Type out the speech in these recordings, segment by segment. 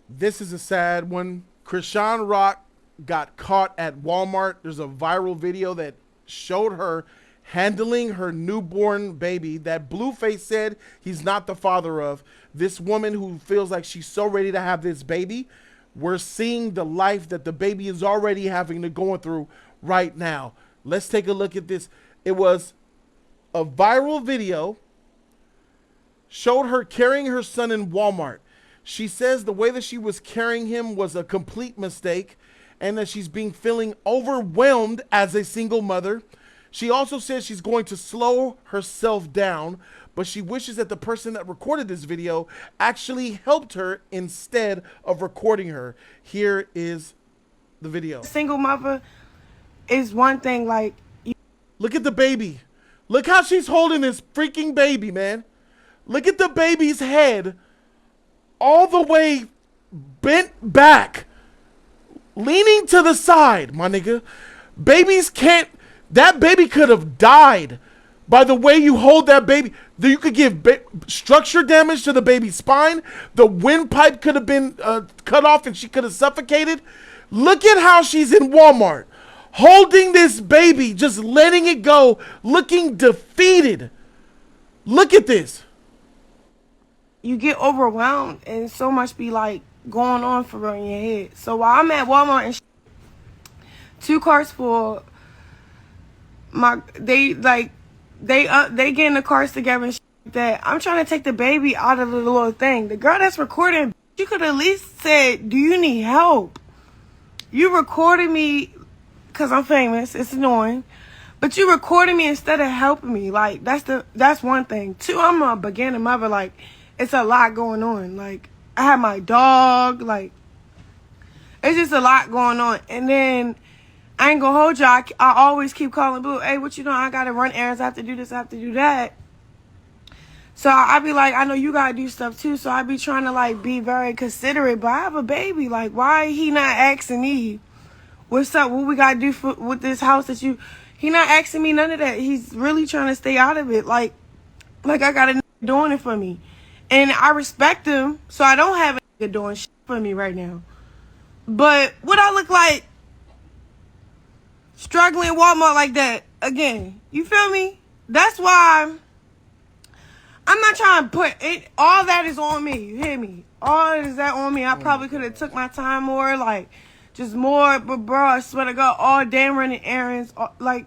This is a sad one. Chrisean Rock got caught at Walmart. There's a viral video that showed her handling her newborn baby that Blueface said he's not the father of. This woman who feels like she's so ready to have this baby. We're seeing the life that the baby is already having to go through right now. Let's take a look at this. It was a viral video showed her carrying her son in Walmart. She says the way that she was carrying him was a complete mistake and that she's being feeling overwhelmed as a single mother. She also says she's going to slow herself down, but she wishes that the person that recorded this video actually helped her instead of recording her. Here is the video. Single mother is one thing, like, Look at the baby. Look how she's holding this freaking baby, man. Look at the baby's head all the way bent back, leaning to the side, my nigga. Babies can't, that baby could have died by the way you hold that baby. You could give structure damage to the baby's spine. The windpipe could have been cut off and she could have suffocated. Look at how she's in Walmart, holding this baby, just letting it go, looking defeated. Look at this. you get overwhelmed and so much be like going on for real in your head. So while I'm at Walmart and two cars full, they get in the cars together and that I'm trying to take the baby out of the little thing. The girl that's recording, she could at least said, "Do you need help?" You recorded me because I'm famous. It's annoying. But you recorded me instead of helping me. Like, that's one thing. Two, I'm a beginning mother. Like, it's a lot going on. Like, I have my dog. Like, it's just a lot going on. And then, I ain't gonna hold y'all. I always keep calling Blue. Hey, what you doing? I gotta run errands. I have to do this. I have to do that. So I be like, I know you gotta do stuff too. So I be trying to, like, be very considerate. But I have a baby. Like, why he not asking me, what's up? What we gotta do with this house that you... He not asking me none of that. He's really trying to stay out of it. Like I got a nigga doing it for me. And I respect him, so I don't have a nigga doing shit for me right now. But what I look like struggling in Walmart like that, again, you feel me? That's why I'm not trying to put it, all that is on me. You hear me? All is that on me. I probably could have took my time more, like, just more, but bro, I swear to God, all damn running errands. Like,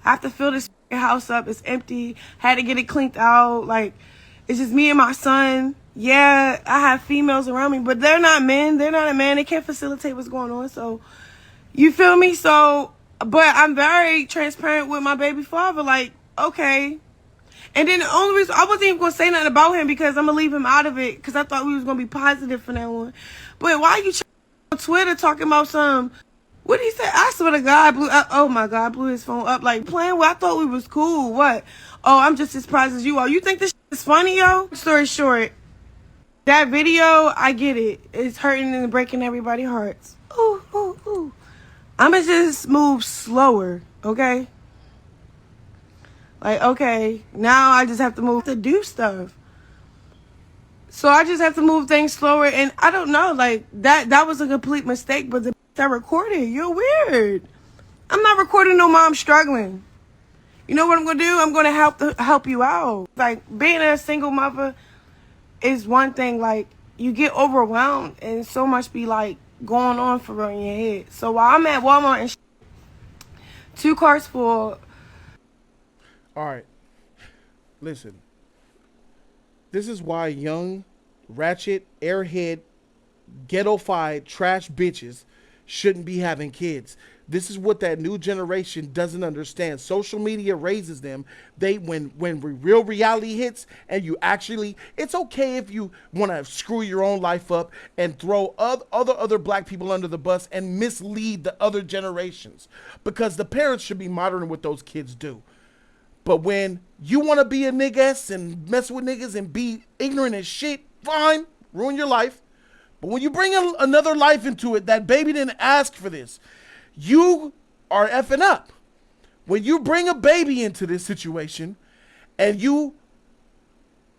I have to fill this house up. It's empty. Had to get it cleaned out. Like, it's just me and my son. Yeah, I have females around me, but they're not men. They're not a man. They can't facilitate what's going on. So, you feel me? So, but I'm very transparent with my baby father. Like, okay. And then the only reason, I wasn't even going to say nothing about him because I'm going to leave him out of it because I thought we was going to be positive for that one. But why you on Twitter talking about some, what did he say? I swear to God, oh my God, I blew his phone up. Like, playing with, I thought we was cool. What? Oh, I'm just as surprised as you are. You think this is funny, yo? Story short, that video, I get it. It's hurting and breaking everybody's hearts. Ooh, ooh, ooh. I'ma just move slower, okay? Like, okay, now I just have to move to do stuff. So I just have to move things slower, and I don't know, like, that was a complete mistake, but I recorded, you're weird. I'm not recording no mom struggling. You know what I'm gonna do? I'm gonna help you out. Like, being a single mother is one thing, like, you get overwhelmed, and so much be, like, going on for real in your head. So while I'm at Walmart and two cars full. All right, listen. This is why young, ratchet, airhead, ghetto-fied, trash bitches shouldn't be having kids. This is what that new generation doesn't understand. Social media raises them. When real reality hits and you actually, it's okay if you want to screw your own life up and throw other black people under the bus and mislead the other generations, because the parents should be monitoring what those kids do. But when you want to be a niggas and mess with niggas and be ignorant as shit, fine, ruin your life. But when you bring another life into it, that baby didn't ask for this, you are effing up. When you bring a baby into this situation and you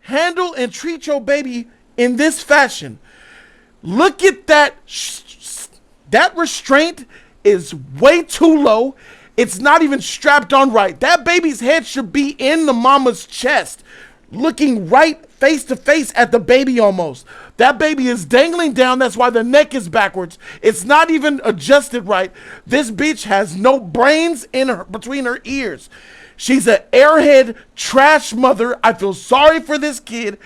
handle and treat your baby in this fashion, Look at that. That restraint is way too low. It's not even strapped on right. That baby's head should be in the mama's chest, looking right face to face at the baby almost. That baby is dangling down. That's why the neck is backwards. It's not even adjusted right. This bitch has no brains in her between her ears. She's an airhead trash mother. I feel sorry for this kid.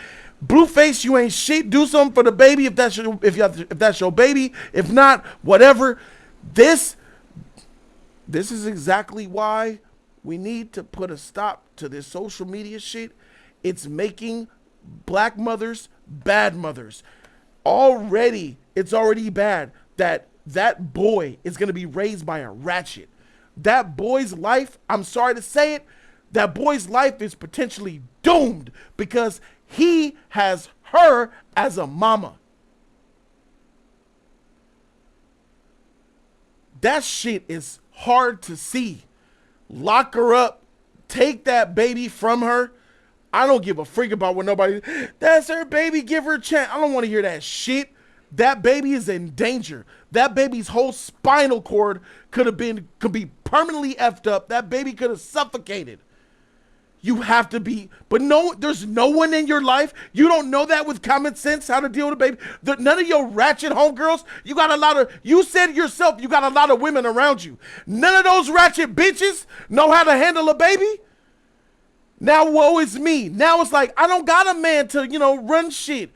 Blueface, you ain't shit. Do something for the baby if that's your baby. If not, whatever. This is exactly why we need to put a stop to this social media shit. It's making black mothers bad mothers. It's already bad that boy is going to be raised by a ratchet. That boy's life, I'm sorry to say it, that boy's life is potentially doomed because he has her as a mama. That shit is hard to see. Lock her up. Take that baby from her. I don't give a freak about what nobody. That's her baby. Give her a chance. I don't want to hear that shit. That baby is in danger. That baby's whole spinal cord could be permanently effed up. That baby could have suffocated. You have to be, but no, there's no one in your life. You don't know that with common sense, how to deal with a baby. None of your ratchet homegirls, you said yourself, you got a lot of women around you. None of those ratchet bitches know how to handle a baby. Now, woe is me. Now it's like, I don't got a man to, run shit.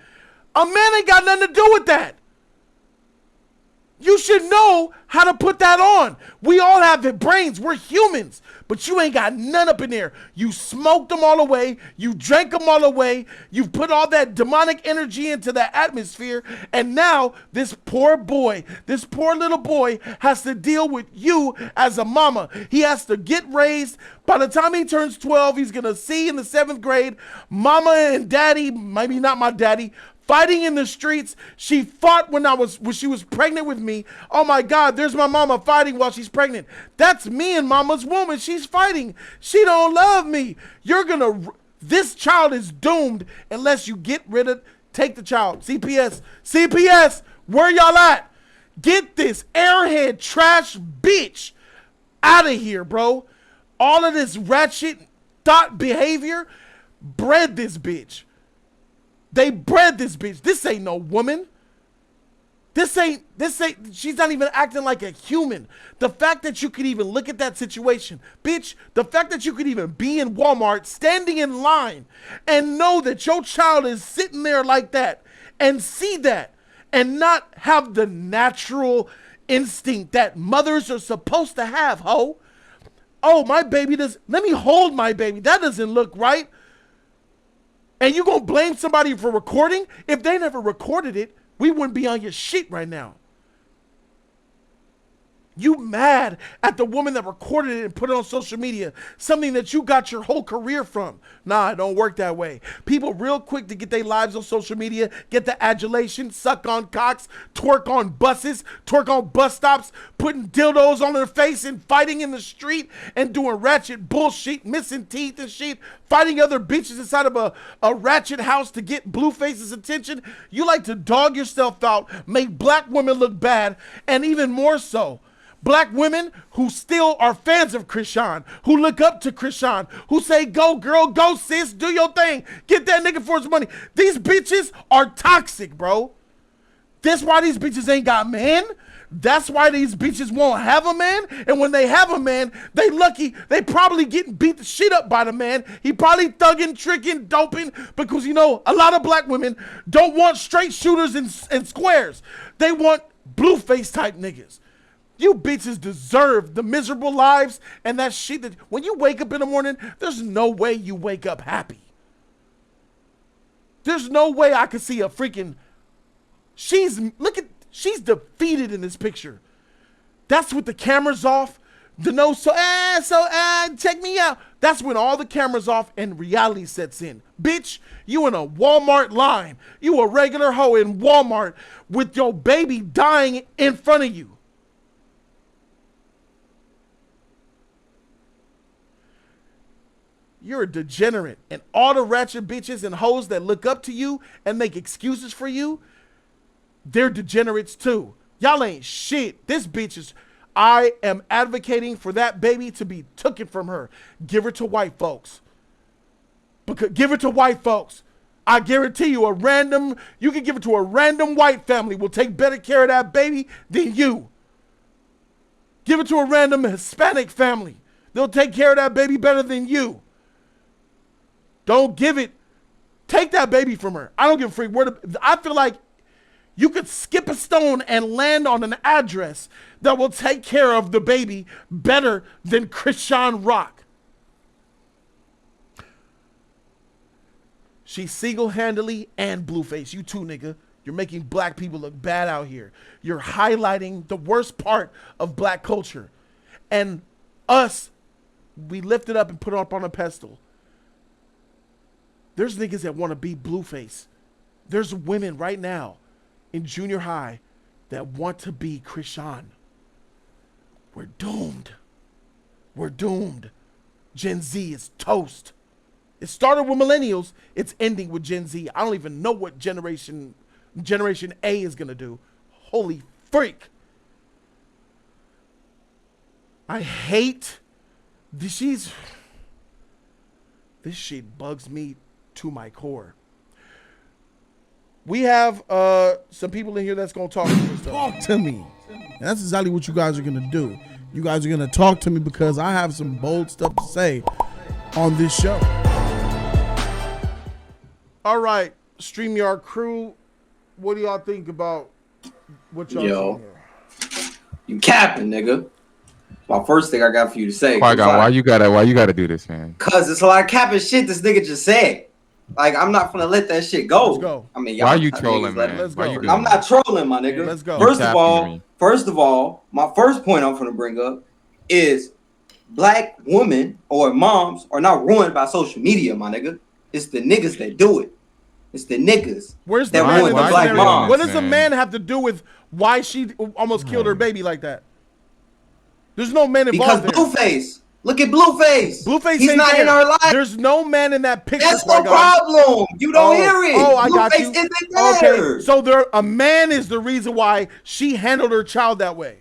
A man ain't got nothing to do with that. You should know how to put that on. We all have brains. We're humans. But you ain't got none up in there. You smoked them all away. You drank them all away. You've put all that demonic energy into the atmosphere. And now this poor little boy has to deal with you as a mama. He has to get raised. By the time he turns 12, he's going to see in the 7th grade, mama and daddy, maybe not my daddy, fighting in the streets. She fought when she was pregnant with me. Oh my God, there's my mama fighting while she's pregnant. That's me and mama's woman. She's fighting. She don't love me. This child is doomed unless you take the child. CPS, where y'all at? Get this airhead trash bitch out of here, bro. All of this ratchet thought behavior bred this bitch. They bred this bitch. This ain't no woman. She's not even acting like a human. The fact that you could even look at that situation, bitch, the fact that you could even be in Walmart standing in line and know that your child is sitting there like that and see that and not have the natural instinct that mothers are supposed to have, ho. Oh, let me hold my baby. That doesn't look right. And you gonna blame somebody for recording? If they never recorded it, we wouldn't be on your shit right now. You mad at the woman that recorded it and put it on social media, something that you got your whole career from. Nah, it don't work that way. People real quick to get their lives on social media, get the adulation, suck on cocks, twerk on buses, twerk on bus stops, putting dildos on their face and fighting in the street and doing ratchet bullshit, missing teeth and shit, fighting other bitches inside of a ratchet house to get Blueface's attention. You like to dog yourself out, make black women look bad, and even more so, black women who still are fans of Chrisean, who look up to Chrisean, who say, go girl, go sis, do your thing, get that nigga for his money. These bitches are toxic, bro. That's why these bitches ain't got men. That's why these bitches won't have a man. And when they have a man, they lucky. They probably getting beat the shit up by the man. He probably thugging, tricking, doping, because a lot of black women don't want straight shooters and squares. They want Blueface type niggas. You bitches deserve the miserable lives and that shit that when you wake up in the morning, there's no way you wake up happy. There's no way I could see a freaking, she's defeated in this picture. That's with the cameras off. Check me out. That's when all the cameras off and reality sets in. Bitch, you in a Walmart line. You a regular hoe in Walmart with your baby dying in front of you. You're a degenerate. And all the ratchet bitches and hoes that look up to you and make excuses for you, They're degenerates too. Y'all ain't shit. This bitch is. I am advocating for that baby to be taken from her. Give her to white folks. Give it to white folks. I guarantee you you can give it to a random white family will take better care of that baby than you. Give it to a random Hispanic family. They'll take care of that baby better than you. Don't give it. Take that baby from her. I don't give a freak. I feel like you could skip a stone and land on an address that will take care of the baby better than Chrisean Rock. She's single-handedly and blueface. You too, nigga. You're making black people look bad out here. You're highlighting the worst part of black culture. And us, we lift it up and put it up on a pedestal. There's niggas that want to be blueface. There's women right now in junior high that want to be Chrisean. We're doomed. We're doomed. Gen Z is toast. It started with millennials. It's ending with Gen Z. I don't even know what Generation A is going to do. Holy freak. I hate this. This shit bugs me to my core. We have some people in here that's going to talk to us. Talk to me. And that's exactly what you guys are going to do. You guys are going to talk to me because I have some bold stuff to say on this show. All right, StreamYard crew, what do y'all think about what y'all saying here? You capping, nigga. My first thing I got for you to say. Why you gotta do this, man? Cause it's a lot of capping shit this nigga just said. Like, I'm not gonna let that shit go. Let's go. I mean, why are you trolling, man? Let's go. I'm not trolling, my nigga. Let's go. First of all, my first point I'm gonna bring up is black women or moms are not ruined by social media, my nigga. It's the niggas that do it. It's the niggas. Where's that the man ruin the black mom. What does a man have to do with why she almost killed her baby like that? There's no man involved there. Because Blueface. Look at Blueface. Blueface He's ain't not there. in our life. There's no man in that picture. That's the problem. You don't hear it. Oh, I got you. Blueface isn't there. Okay, so a man is the reason why she handled her child that way.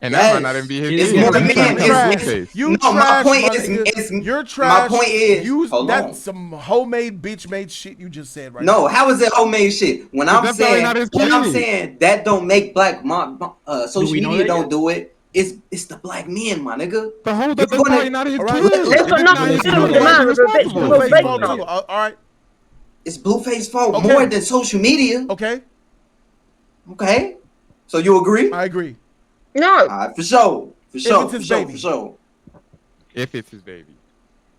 And that might not even be his. It's more than men. My point is, you're trash. My point is, that's some homemade bitch made shit you just said right now. now. How is it homemade shit? When I'm saying that don't make black mom social media don't do it. It's the black men, my nigga. The whole that's probably not his kid. That's got nothing to do with the man. All right. It's Blueface's fault more than social media. Okay. So you agree? I agree. No. For sure. For sure. If it's his baby.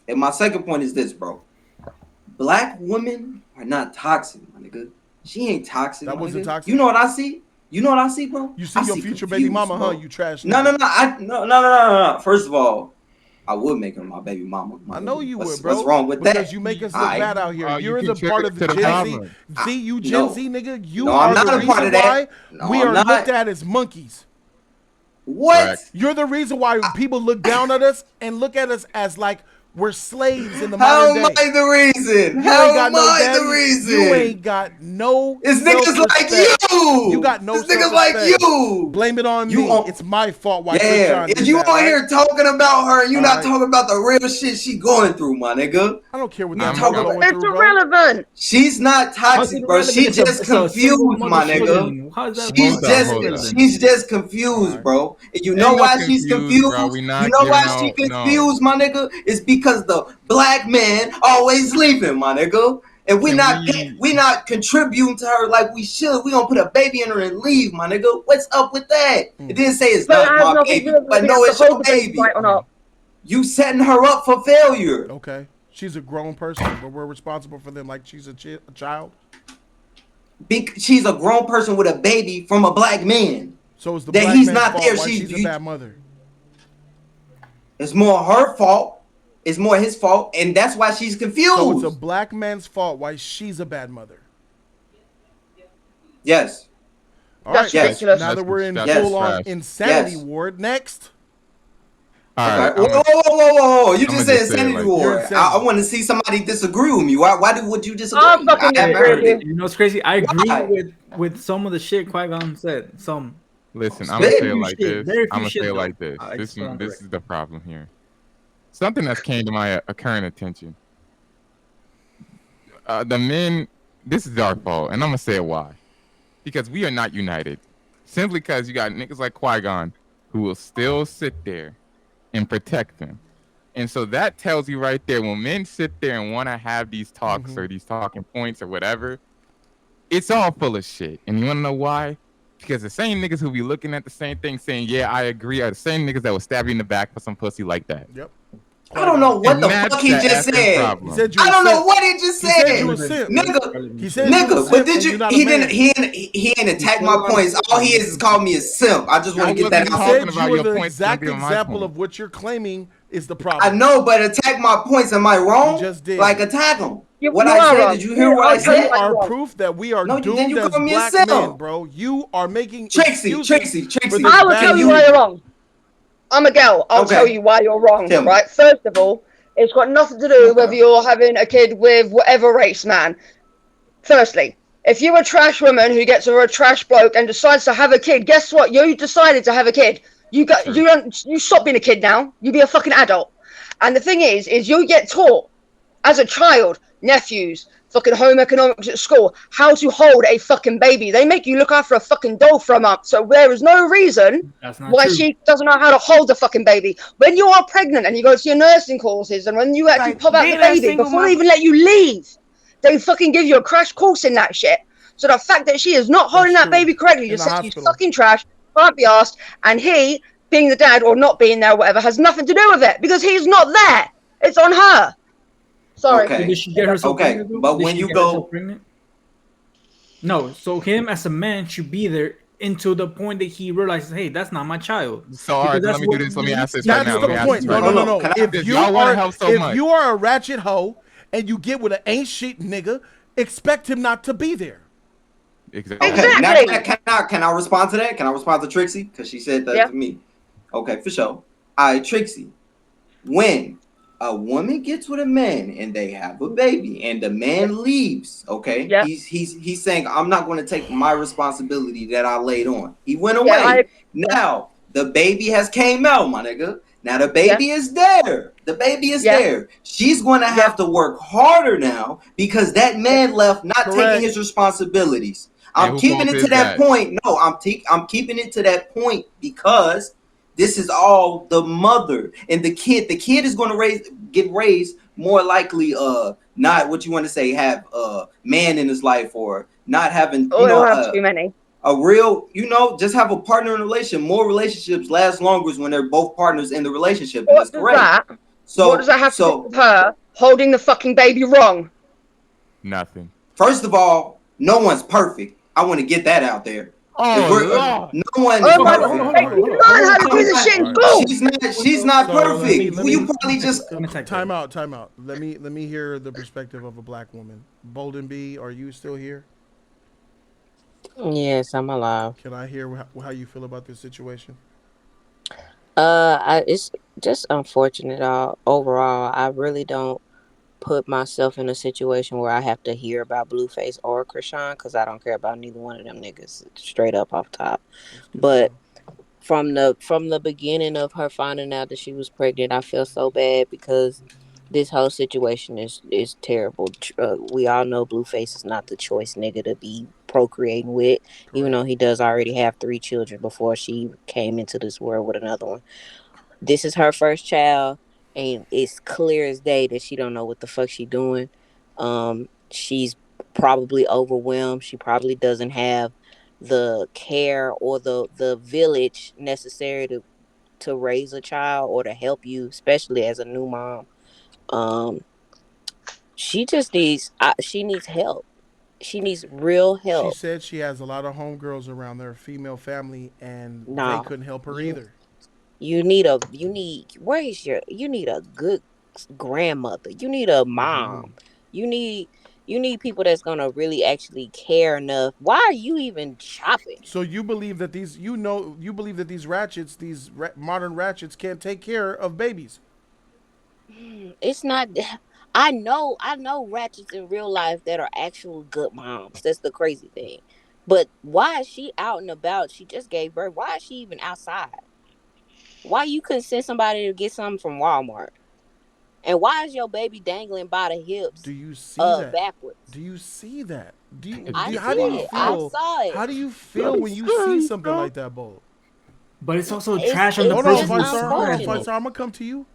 And my second point is this, bro. Black women are not toxic, my nigga. She ain't toxic. That wasn't toxic. You know what I see? Bro? You see your future baby mama, bro. huh? You trash. No. First of all, I would make her my baby mama. I know you would, bro. What's wrong with that? Because you make us look bad out here. You're the part of the Gen Z. See, you Gen Z, nigga. You no, are I'm not the a part reason of that. why we are looked at as monkeys. What? Correct. You're the reason why people look down at us and look at us as like we're slaves in the modern day. How am I the reason? You ain't got no. It's niggas like you. You got no. It's niggas like you. Blame it on me. It's my fault. Why? Yeah. If you on here talking about her, you not talking about the real shit she going through, my nigga. I don't care what you're talking about. It's irrelevant. She's not toxic, bro. She just confused, my nigga. She's just confused, bro. And you know why she's confused? You know why she confused, my nigga? It's because the black man always leaving, my nigga. And we not contributing to her like we should. We gonna put a baby in her and leave, my nigga. What's up with that? It didn't say it's not my baby, but no, it's your baby. You setting her up for failure. Okay. She's a grown person, but we're responsible for them like she's a child. She's a grown person with a baby from a black man. So it's the that black he's man's not fault there. why she's a bad mother. It's more her fault. It's more his fault, and that's why she's confused. So it's a black man's fault why she's a bad mother. Yes. All right. Yes. Now that we're in full-on insanity ward, next. Okay. Whoa. You just said insanity war. I want to see somebody disagree with me. Why would you disagree? I fucking disagree with you. You know what's crazy? I agree with some of the shit Qui-Gon said. Some. Listen, I'm gonna say it like shit, this. I'm gonna say it like this. This is the problem here. Something that's came to my current attention. The men, this is our fault, and I'm gonna say it why. Because we are not united. Simply because you got niggas like Qui-Gon who will still sit there and protect them. And so that tells you right there, when men sit there and want to have these talks or these talking points or whatever, it's all full of shit. And you want to know why? Because the same niggas who be looking at the same thing saying, yeah, I agree, are the same niggas that will stab you in the back for some pussy like that. Yep. I don't know what the fuck he just said. I don't know what he just said. Nigga. He said nigga, but did you? He ain't attack my points. All he is called me a simp. I just want to get that out. He said you were the exact example of what you're claiming is the problem. I know, but attack my points. Am I wrong? You just did. Like attack them. What I said? Did you hear what I said? You are proof that we are doomed as black men, bro. You are making Trixie. I will tell you why you're wrong. I'm a girl. I'll tell you why you're wrong, right? First of all, it's got nothing to do whether you're having a kid with whatever race, man. Firstly, if you're a trash woman who gets over a trash bloke and decides to have a kid, guess what? You decided to have a kid. You stop being a kid now. You be a fucking adult. And the thing is you get taught as a child, nephews, fucking home economics at school, how to hold a fucking baby. They make you look after a fucking doll for a month. So there is no reason why she doesn't know how to hold a fucking baby. When you are pregnant and you go to your nursing courses and when you actually pop out the baby, before they even let you leave, they fucking give you a crash course in that shit. So the fact that she is not holding that baby correctly just says she's fucking trash, can't be asked, and he, being the dad or not being there or whatever, has nothing to do with it because he's not there. It's on her. Sorry. Okay. Did she get herself pregnant? But when you go, no. So him as a man should be there until the point that he realizes, hey, that's not my child. So all right, let me do this. Let me ask this right now. That's the point. No. If you are a ratchet hoe and you get with an ain't shit nigga, expect him not to be there. Exactly. Okay. Now, can I respond to that? Can I respond to Trixie? Because she said that to me. Okay, for sure. All right, Trixie. When a woman gets with a man and they have a baby and the man leaves, okay? Yep. He's saying, I'm not going to take my responsibility that I laid on. He went away. Now, the baby has came out, my nigga. Now, the baby is there. The baby is there. She's going to have to work harder now because that man left not taking his responsibilities. I'm keeping it to that point. No, I'm keeping it to that point because this is all the mother and the kid. The kid is going to get raised more likely, not what you want to say, have a man in his life or not having, a real, just have a partner in a relationship. More relationships last longer when they're both partners in the relationship. What does that have to do with her holding the fucking baby wrong? Nothing. First of all, no one's perfect. I want to get that out there. Oh, no one is perfect. You learn how to do this shit in school. She's not perfect. You probably just time out. Let me hear the perspective of a black woman. Bolden B, are you still here? Yes, I'm alive. Can I hear how you feel about this situation? It's just unfortunate. Overall, I really don't put myself in a situation where I have to hear about Blueface or Chrisean because I don't care about neither one of them niggas, straight up off top. But from the beginning of her finding out that she was pregnant, I feel so bad because this whole situation is terrible. We all know Blueface is not the choice nigga to be procreating with, even though he does already have 3 children before she came into this world with another one. This is her first child, and it's clear as day that she don't know what the fuck she doing. She's probably overwhelmed. She probably doesn't have the care or the village necessary to raise a child or to help you, especially as a new mom. She just needs help. She needs real help. She said she has a lot of homegirls around their female family, and they couldn't help her either. You need a good grandmother. You need a mom. You need You need people that's gonna really actually care enough. Why are you even shopping? So you believe that these ratchets, modern ratchets, can't take care of babies? It's not. I know ratchets in real life that are actual good moms. That's the crazy thing. But why is she out and about? She just gave birth. Why is she even outside? Why you couldn't send somebody to get something from Walmart? And why is your baby dangling by the hips Do you see that? backwards? Do you see that? I How see do you it. I feel? saw it. How do you feel when you see something like that, Bo? But it's also It's trash on the it's Hold on, just person's Five-Star. Hold on, side. unfortunate. Five-Star. I'm gonna come to you.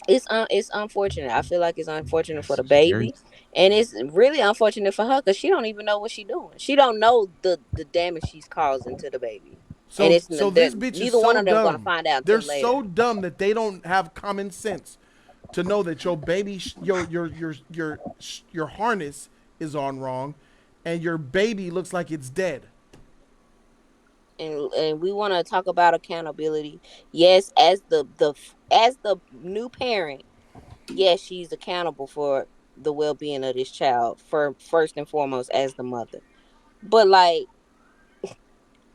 It's unfortunate. I feel like it's unfortunate for the Scary. baby, and it's really unfortunate for her because she don't even know what she's doing. She don't know the damage she's causing to the baby, and So it's this bitch is neither one so of them gonna dumb. find out They're until later. so dumb that they don't have common sense to know that your baby, your harness is on wrong, and your baby looks like it's dead. And we want to talk about accountability. Yes, as the new parent, yes, she's accountable for the well-being of this child for first and foremost as the mother. But like,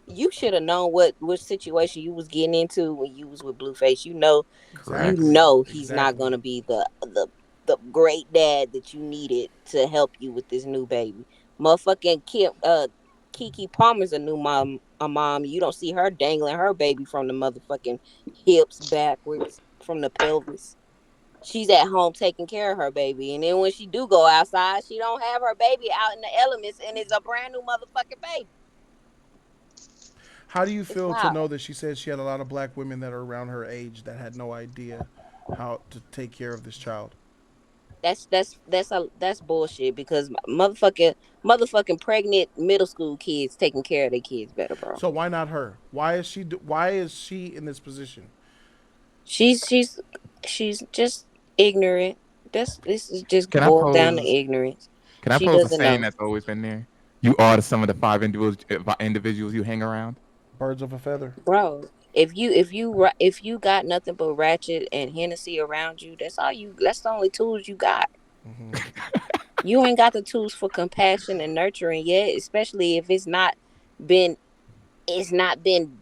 you should have known what situation you was getting into when you was with Blueface. You Correct. Exactly. know he's not Exactly. gonna be the great dad that you needed to help you with this new baby. Motherfucking Kiki Palmer's a mom. You don't see her dangling her baby from the motherfucking hips backwards from the pelvis. She's at home taking care of her baby, and then when she do go outside, she don't have her baby out in the elements, and it's a brand new motherfucking baby. How do you It's feel to wild. know that she said she had a lot of black women that are around her age that had no idea how to take care of this child? That's bullshit because motherfucking pregnant middle school kids taking care of their kids better, bro. So why not her? Why is she in this position? She's she's she's just ignorant. This is just Can I boiled down to pose? ignorance. Can I She pose a doesn't saying know. that's always been there? You are the sum of the five individuals you hang around. Birds of a feather. Bro, if you got nothing but ratchet and Hennessy around you, that's the only tools you got. You ain't got the tools for compassion and nurturing yet, especially if been it's not been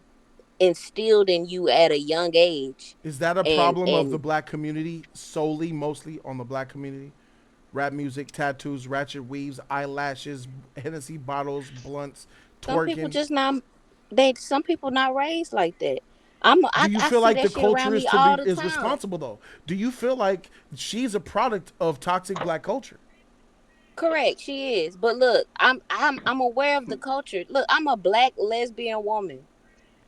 instilled in you at a young age. Is that a And problem of the and black community solely, mostly on the black community? Rap music, tattoos, ratchet weaves, eyelashes, Hennessy bottles, blunts, some people twerking. just not some people not raised like that. Do you I feel see like the that shit culture around is me all the is time. responsible though? Do you feel like she's a product of toxic black culture? Correct, she is. But look, I'm aware of the culture. Look, I'm a black lesbian woman.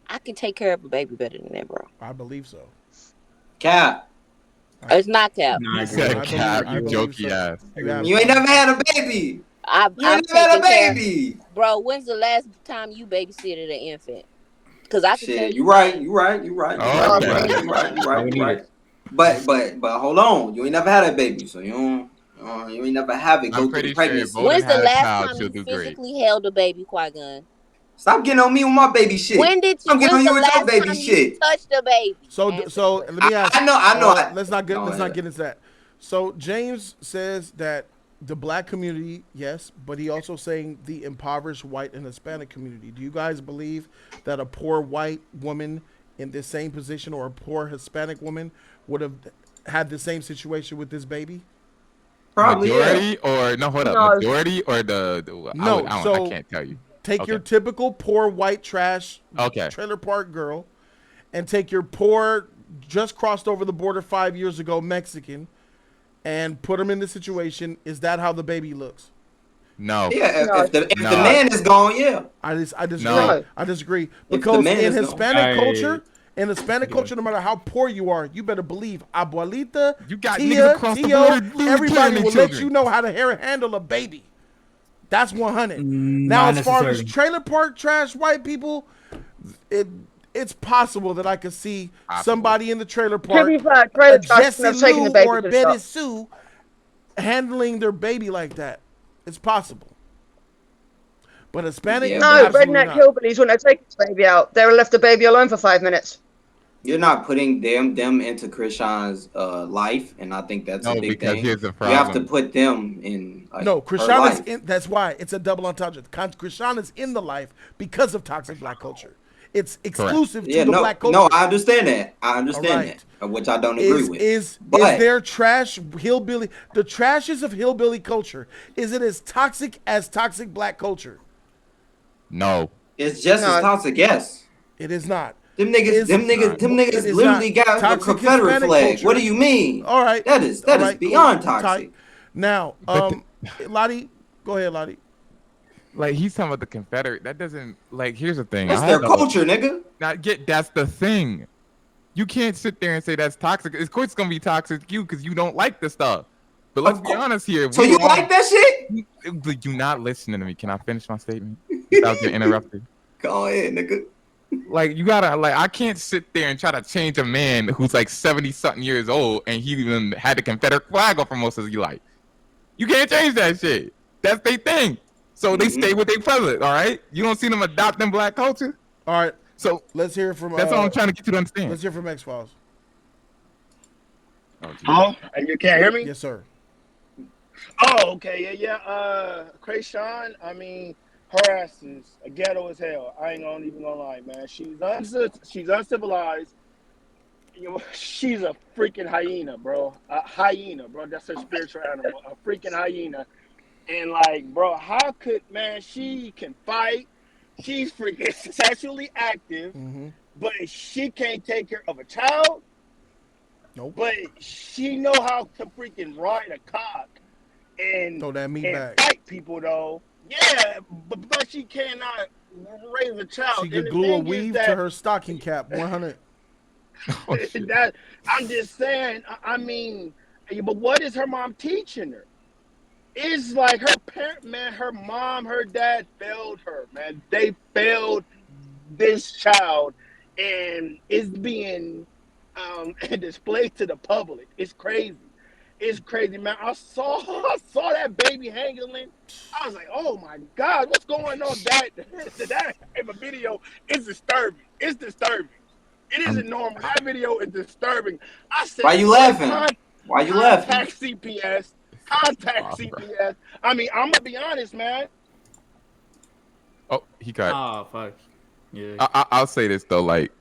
I can take care of a baby better than that, bro. I believe so. Cap. It's not cap. No, I You agree. said cap. I You believe jokey so. ass. I You agree have with You ain't you. never had a baby. You I've ain't never had a taken care, baby. bro. When's the last time you babysitted an infant? Because I can tell Shit, you you right. when. You right. You right. You Oh, right. All You the okay. right. damn You right. You time. Yeah, right. we You need right. it. But hold on. You ain't never had a baby, so you ain't never have it I'm go through the pretty sure if pregnancy. Bowden When's the had a last child, time she'll you do great. physically held a baby, Qui-Gon? Stop getting on me with my baby shit. I'm getting When's on the you with your last baby time you shit. touched a baby? So Answer the so question. let me ask. I know. Let's Go not ahead. get into that. So James says that the black community, yes, but he also saying the impoverished white and Hispanic community. Do you guys believe that a poor white woman in this same position or a poor Hispanic woman would have had the same situation with this baby? Probably yeah. Majority or no? Hold up. No. Majority or the No. I So can't tell you. take your Okay. typical poor white trash Okay. trailer park girl and take your poor just crossed over the border 5 years ago Mexican and put them in this situation. Is that how the baby looks? No. Yeah, No. if the No. man is gone, yeah. I disagree. No. No. I disagree If the because man is gone. in Hispanic culture, no matter how poor you are, you better believe abuelita, You got niggas tia, across the tio, border literally everybody killing will their let children. you know how to handle a baby. That's 100. Now, Not as far as necessarily. trailer park trash white people, it it's possible that I could see Possible. somebody in the trailer To be park, fair, a trailer trash can Jessie have taken Lou the baby or a to the Betty shop. Sue handling their baby like that. It's possible. But Hispanic, Yeah, No, but absolutely redneck not. hillbillies, when they take the baby out, they left the baby alone for 5 minutes. You're not putting them into Chrisean's life, and I think that's a No, big because thing. here's the You have to problem. put them in like No, her Chrisean is life. in. That's why it's a double entendre. Chrisean is in the life because of toxic black culture. It's exclusive Yeah, to the no, black culture. no, I understand that. I All understand right. that, which I don't agree with. Is But there trash hillbilly? The trashes of hillbilly culture. Is it as toxic black culture? No. it's just as No. toxic. Yes, It is not. them niggas, Is them niggas, not. them it niggas is literally not got a toxic Confederate Hispanic flag. culture. What do you mean? All right. That is All right, beyond cool. toxic. Tight. Now, But Lottie, go ahead, Lottie. Like he's talking about the Confederate. That doesn't like. Here's the thing. That's their culture, nigga. That's the thing. You can't sit there and say that's toxic. Of course, it's gonna be toxic to you because you don't like the stuff. But let's be honest here. So you like that shit? You're not listening to me. Can I finish my statement without getting interrupted? Go ahead, nigga. Like you gotta I can't sit there and try to change a man who's like 70-something years old and he even had the Confederate flag on for most of his life. You can't change that shit. That's their thing. So they stay with their president, all right? You don't see them adopting black culture? All right. So let's hear from. That's all I'm trying to get you to understand. Let's hear from X Files. Oh, and you can't hear me? Yes, sir. Oh, okay, yeah. Chrisean, I mean, her ass is a ghetto as hell. I ain't even gonna lie, man. She's uncivilized. You know, she's a freaking hyena, bro. A hyena, bro. That's her spiritual animal. A freaking hyena. And like, bro, how could, man? She can fight. She's freaking sexually active, but she can't take care of a child. Nope. But she know how to freaking ride a cock and throw that meat back. Fight people though. Yeah, but she cannot raise a child. She could glue a weave to her stocking cap. 100. That I'm just saying. I mean, but what is her mom teaching her? It's like her parent, man. Her mom, her dad failed her, man. They failed this child, and it's being displayed to the public. It's crazy. It's crazy, man. I saw that baby hangling. I was like, oh my God, what's going on? That in a video is disturbing. It's disturbing. It isn't normal. That video is disturbing. I said, why you laughing? Why you laughing? Contact CPS. Contact CPS. I mean, I'm gonna be honest, man. Oh, he cut. Oh, fuck. Yeah. I'll say this though, like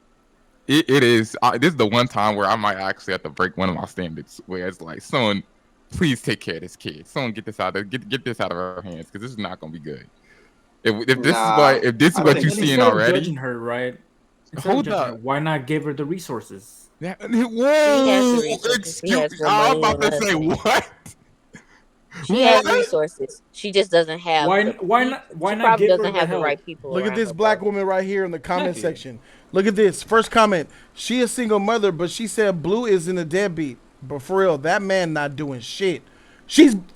it is. This is the one time where I might actually have to break one of my standards, where it's like, someone, please take care of this kid. Someone get this out of this out of our hands, because this is not gonna be good. If this is what you're seeing already, judging her, right? Hold up. Why not give her the resources? Yeah, whoa! Excuse me. I'm about to say what? She has resources. She just doesn't have. Why not give her doesn't have the help? right people. Look at this black woman right here in the comment Thank you. section. Look at this. First comment. She a single mother, but she said Blue isn't a deadbeat. But for real, that man not doing shit.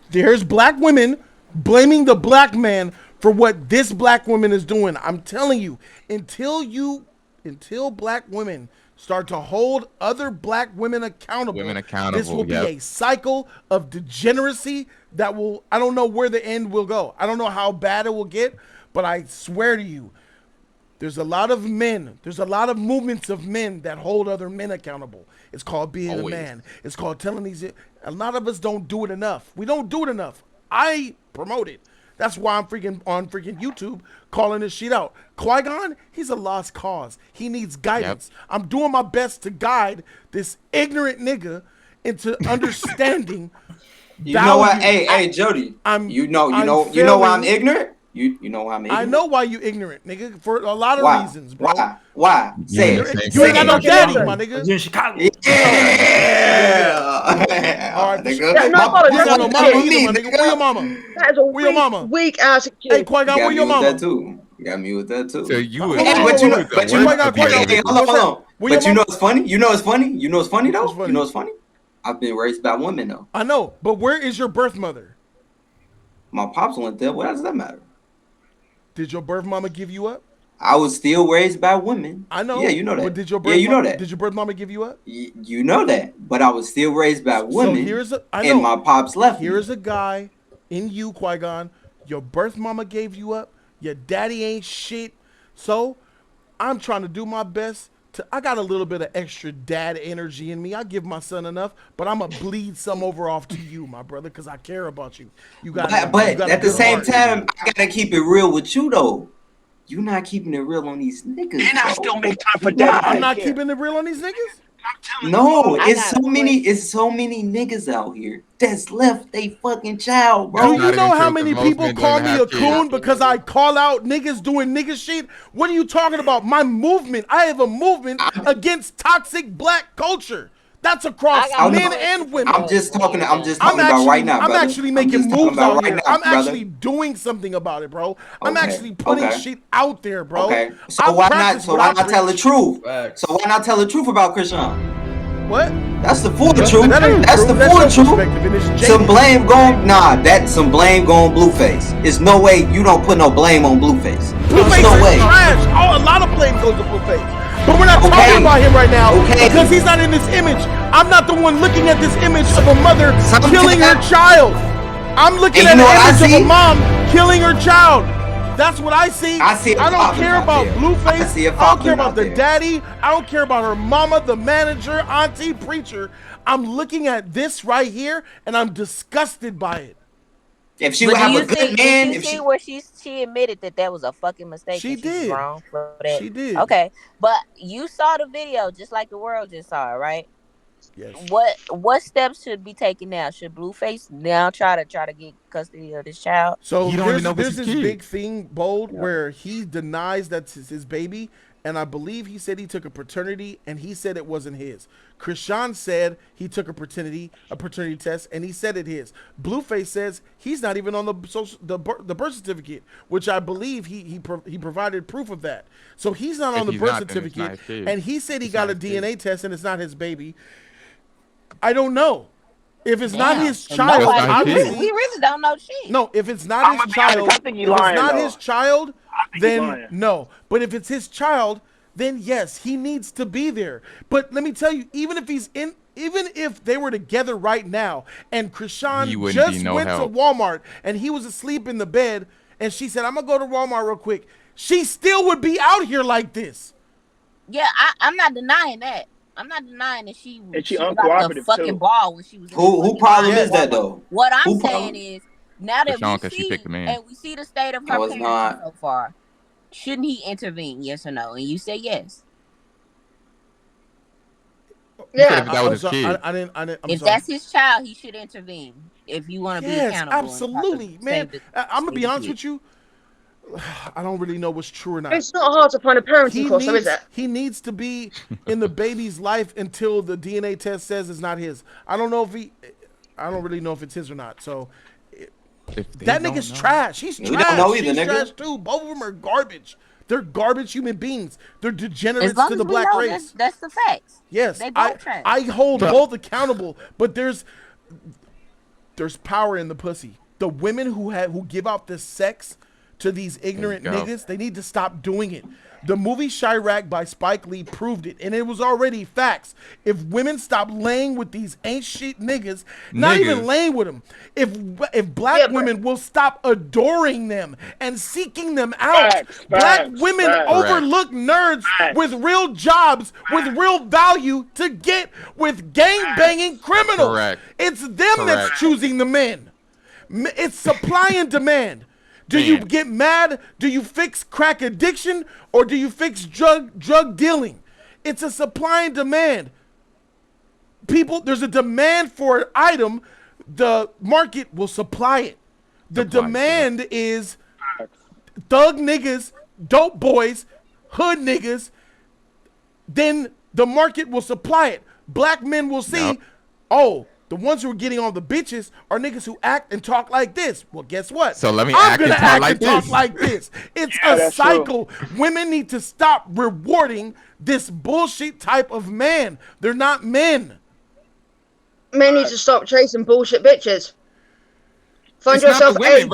There's black women blaming the black man for what this black woman is doing. I'm telling you, until black women start to hold other black women accountable, this will be a cycle of degeneracy that will, I don't know where the end will go. I don't know how bad it will get, but I swear to you, there's a lot of men, there's a lot of movements of men that hold other men accountable. It's called being a man. It's called telling these, a lot of us don't do it enough. We don't do it enough. I promote it. That's why I'm on YouTube calling this shit out. Qui-Gon, he's a lost cause. He needs guidance. Yep. I'm doing my best to guide this ignorant nigga into understanding. You know what? Hey, Jody. You know why I'm ignorant? You know why I'm ignorant? I know why you ignorant, nigga, for a lot of reasons, bro. Why? Say it. You ain't got no daddy, my nigga. You're in Chicago. Yeah. All right, nigga. Yeah, no, you ain't got no mama either, my nigga. Where your mama? That is a weak ass kid. Hey, Qui-Gon, where your mama? You got me with that too. So you hold on. But you know what's funny? You know what's funny though? You know what's funny? I've been raised by women though. I know, but where is your birth mother? My pops went there. What does that matter? Did your birth mama give you up? I was still raised by women. I know. Yeah, you know that. But did your birth Did your birth mama give you up? You know that. But I was still raised by women. And my pops left. Here's a guy in you, Qui-Gon. Your birth mama gave you up. Your daddy ain't shit. So I'm trying to do my best I got a little bit of extra dad energy in me. I give my son enough, but I'm gonna bleed some over off to you, my brother, because I care about you. You got, but at the same time, I gotta keep it real with you though. You're not keeping it real on these niggas. And I still make time for that. I'm not keeping it real on these niggas. No, it's so many niggas out here that's left they fucking child, bro. Do you know how many people call me a coon because I call out niggas doing nigga shit? What are you talking about? My movement. I have a movement against toxic black culture. That's across men and women. I'm just talking about right now, brother. I'm actually making moves out here. I'm actually doing something about it, bro. I'm actually putting shit out there, bro. Okay. So why not tell the truth? So why not tell the truth about Chrisean? What? That's the full truth. That's the full truth. Some blame going Blueface. There's no way you don't put no blame on Blueface. Blueface no way. Is trash. Oh, a lot of blame goes to Blueface. But we're not talking about him right now because he's not in this image. I'm not the one looking at this image of a mother killing her child. I'm looking at an image of a mom killing her child. That's what I see. I don't care about Blueface. I don't care about the daddy. I don't care about her mama, the manager, auntie, preacher. I'm looking at this right here and I'm disgusted by it. If she would have a good man, did you see where she admitted that was a fucking mistake? She did. Wrong for that. She did. Okay, but you saw the video just like the world just saw it, right? Yes. What steps should be taken now? Should Blueface now try to get custody of this child? So there's this big thing, Bold, where he denies that's his baby, and I believe he said he took a paternity, and he said it wasn't his. Chrisean said he took a paternity test, and he said it his. Blueface says he's not even on the birth certificate, which I believe he provided proof of that. So he's not on the birth certificate, and he said he got a DNA test, and it's not his baby. I don't know. If it's not his child, obviously, we really don't know shit. No, if it's not his child, then no. But if it's his child, then yes, he needs to be there. But let me tell you, even if they were together right now, and Chrisean just went to Walmart and he was asleep in the bed, and she said, "I'm gonna go to Walmart real quick," she still would be out here like this. Yeah, I'm not denying that. I'm not denying that she got the fucking ball when she was. Who problem is that though? What I'm saying is, now that we see the state of her parents so far, shouldn't he intervene? Yes or no? And you say yes. Yeah, that was his kid. If that's his child, he should intervene. If you want to be accountable, absolutely, man. I'm gonna be honest with you. I don't really know what's true or not. It's not hard to find a parenting course, is it? He needs to be in the baby's life until the DNA test says it's not his. I don't really know if it's his or not. So that nigga's trash. He's trash. We don't know either, He's trash too. Both of them are garbage. They're garbage human beings. They're degenerates to the black race. That's the facts. Yes, they both trash. I hold both accountable, but there's power in the pussy. The women who give out this sex to these ignorant niggas, they need to stop doing it. The movie Chirac by Spike Lee proved it, and it was already facts. If women stop laying with these ain't shit niggas, not even laying with them, if black women will stop adoring them and seeking them out, black women overlook nerds with real jobs, with real value to get with gang-banging criminals. It's them that's choosing the men. It's supply and demand. Do you get mad? Do you fix crack addiction or do you fix drug dealing? It's a supply and demand. People, there's a demand for an item. The market will supply it. The demand is thug niggas, dope boys, hood niggas. Then the market will supply it. Black men will see, the ones who are getting on the bitches are niggas who act and talk like this. Well, guess what? So let me I'm gonna act and talk like this. It's a cycle. True. Women need to stop rewarding this bullshit type of man. They're not men. Men need to stop chasing bullshit bitches. Find yourself a good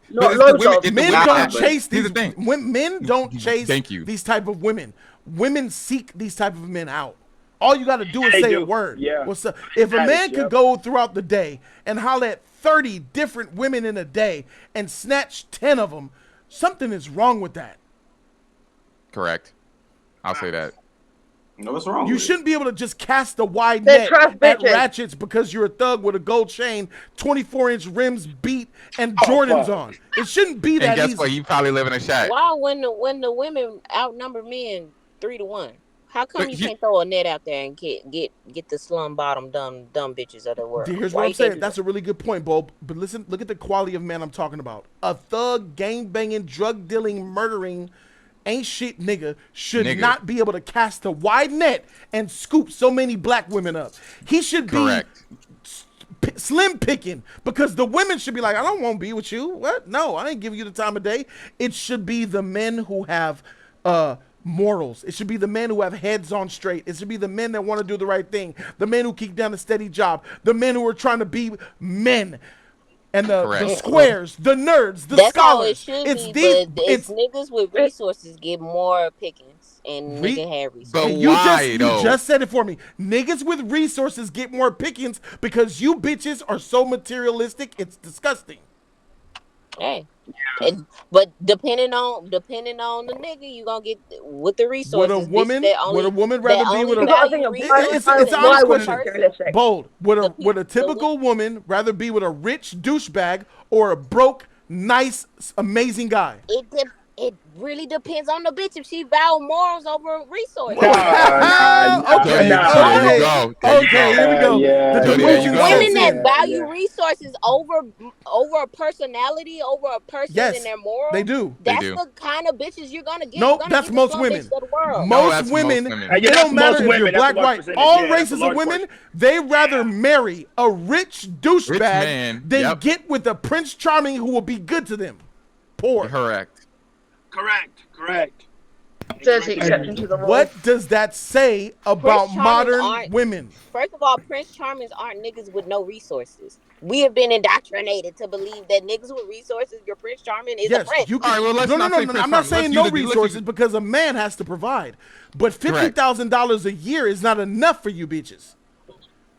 not loads of. Men don't chase these. Men don't chase these type of women. Women seek these type of men out. All you got to do is say a word. Yeah. What's up? If a man could go throughout the day and holler at 30 different women in a day and snatch 10 of them, something is wrong with that. Correct. I'll say that. What's wrong? You shouldn't be able to just cast a wide They're net trash at bitches. ratchets because you're a thug with a gold chain, 24-inch rims, beat, and Jordans on. It shouldn't be that And guess easy. what? You probably live in a shack. Why when the women outnumber men 3-1? How come you can't throw a net out there and get the slum bottom dumb bitches of the world? Here's Why what I'm you can't saying. do That's a really good point, Bo. But listen, look at the quality of man I'm talking about. A thug, gang banging, drug dealing, murdering, ain't shit nigga should not be able to cast a wide net and scoop so many black women up. He should be slim picking because the women should be like, I don't want to be with you. What? No, I ain't giving you the time of day. It should be the men who have morals. It should be the men who have heads on straight. It should be the men that want to do the right thing. The men who keep down a steady job. The men who are trying to be men. And the squares, the nerds, the scholars. That's how it should be, but it's niggas with resources get more pickings and nigga have resources. But you just said it for me. Niggas with resources get more pickings because you bitches are so materialistic. It's disgusting. Hey, but depending on the nigga, you gonna get with the resources. Would a woman rather be with a? It's an honest question. Bold. Would a typical woman rather be with a rich douchebag or a broke, nice, amazing guy? It really depends on the bitch if she value morals over resources. Okay, here we go. Women that value resources over a personality, over a person and their morals. They do. That's the kind of bitches you're gonna get. Nope, that's most women. Most women. It don't matter if you're black, white, all races of women. They rather marry a rich douchebag than get with a Prince Charming who will be good to them. Poor. Correct. What does that say about modern women? First of all, Prince Charmings aren't niggas with no resources. We have been indoctrinated to believe that niggas with resources, your Prince Charming is a prince. No. I'm not saying no resources because a man has to provide. But $50,000 a year is not enough for you bitches.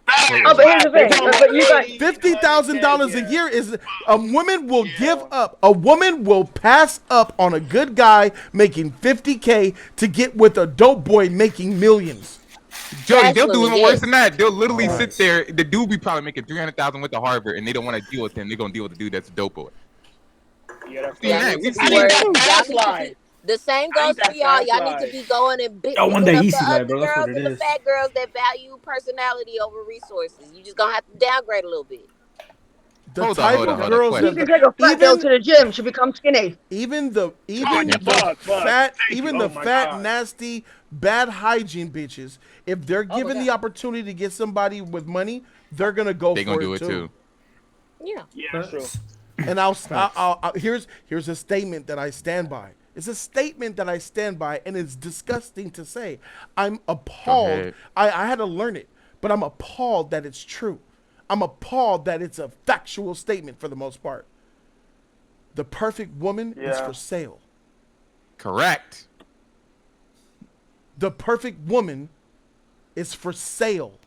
But here's the thing. $50,000 a year is a woman will give up. A woman will pass up on a good guy making $50K to get with a dope boy making millions. Jody, they'll do even worse than that. They'll literally sit there. The dude be probably making $300,000 with the Harvard, and they don't want to deal with him. They're gonna deal with the dude that's a dope boy. The same goes for y'all. Y'all need to be going and beating up the other girls and the fat girls that value personality over resources. You just gonna have to downgrade a little bit. The type of girls you can take a fat girl to the gym, she becomes skinny. Even the fat, nasty, bad hygiene bitches, if they're given the opportunity to get somebody with money, they're gonna go for it too. They're gonna do it too. Yeah, true. And here's a statement that I stand by. It's a statement that I stand by, and it's disgusting to say. I'm appalled. I had to learn it, but I'm appalled that it's true. I'm appalled that it's a factual statement for the most part. The perfect woman is for sale. Correct. The perfect woman is for sale.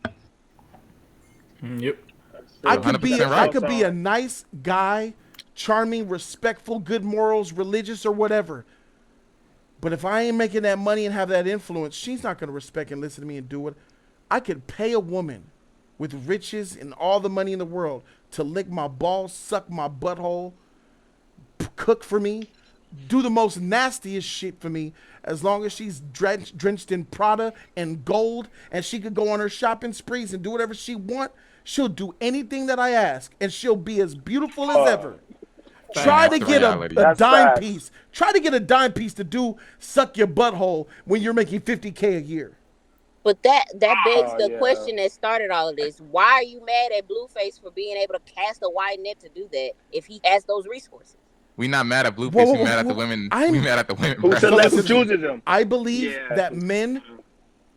Yep. I could be a nice guy, charming, respectful, good morals, religious, or whatever. But if I ain't making that money and have that influence, she's not going to respect and listen to me and do it. I could pay a woman with riches and all the money in the world to lick my balls, suck my butthole, cook for me, do the most nastiest shit for me, as long as she's drenched in Prada and gold, and she could go on her shopping sprees and do whatever she want. She'll do anything that I ask, and she'll be as beautiful as ever. Try to get a dime piece. Try to get a dime piece to suck your butthole when you're making $50K a year. But that begs the question that started all of this. Why are you mad at Blueface for being able to cast a wide net to do that if he has those resources? We not mad at Blueface. We mad at the women. We mad at the women. Who chooses them? I believe that men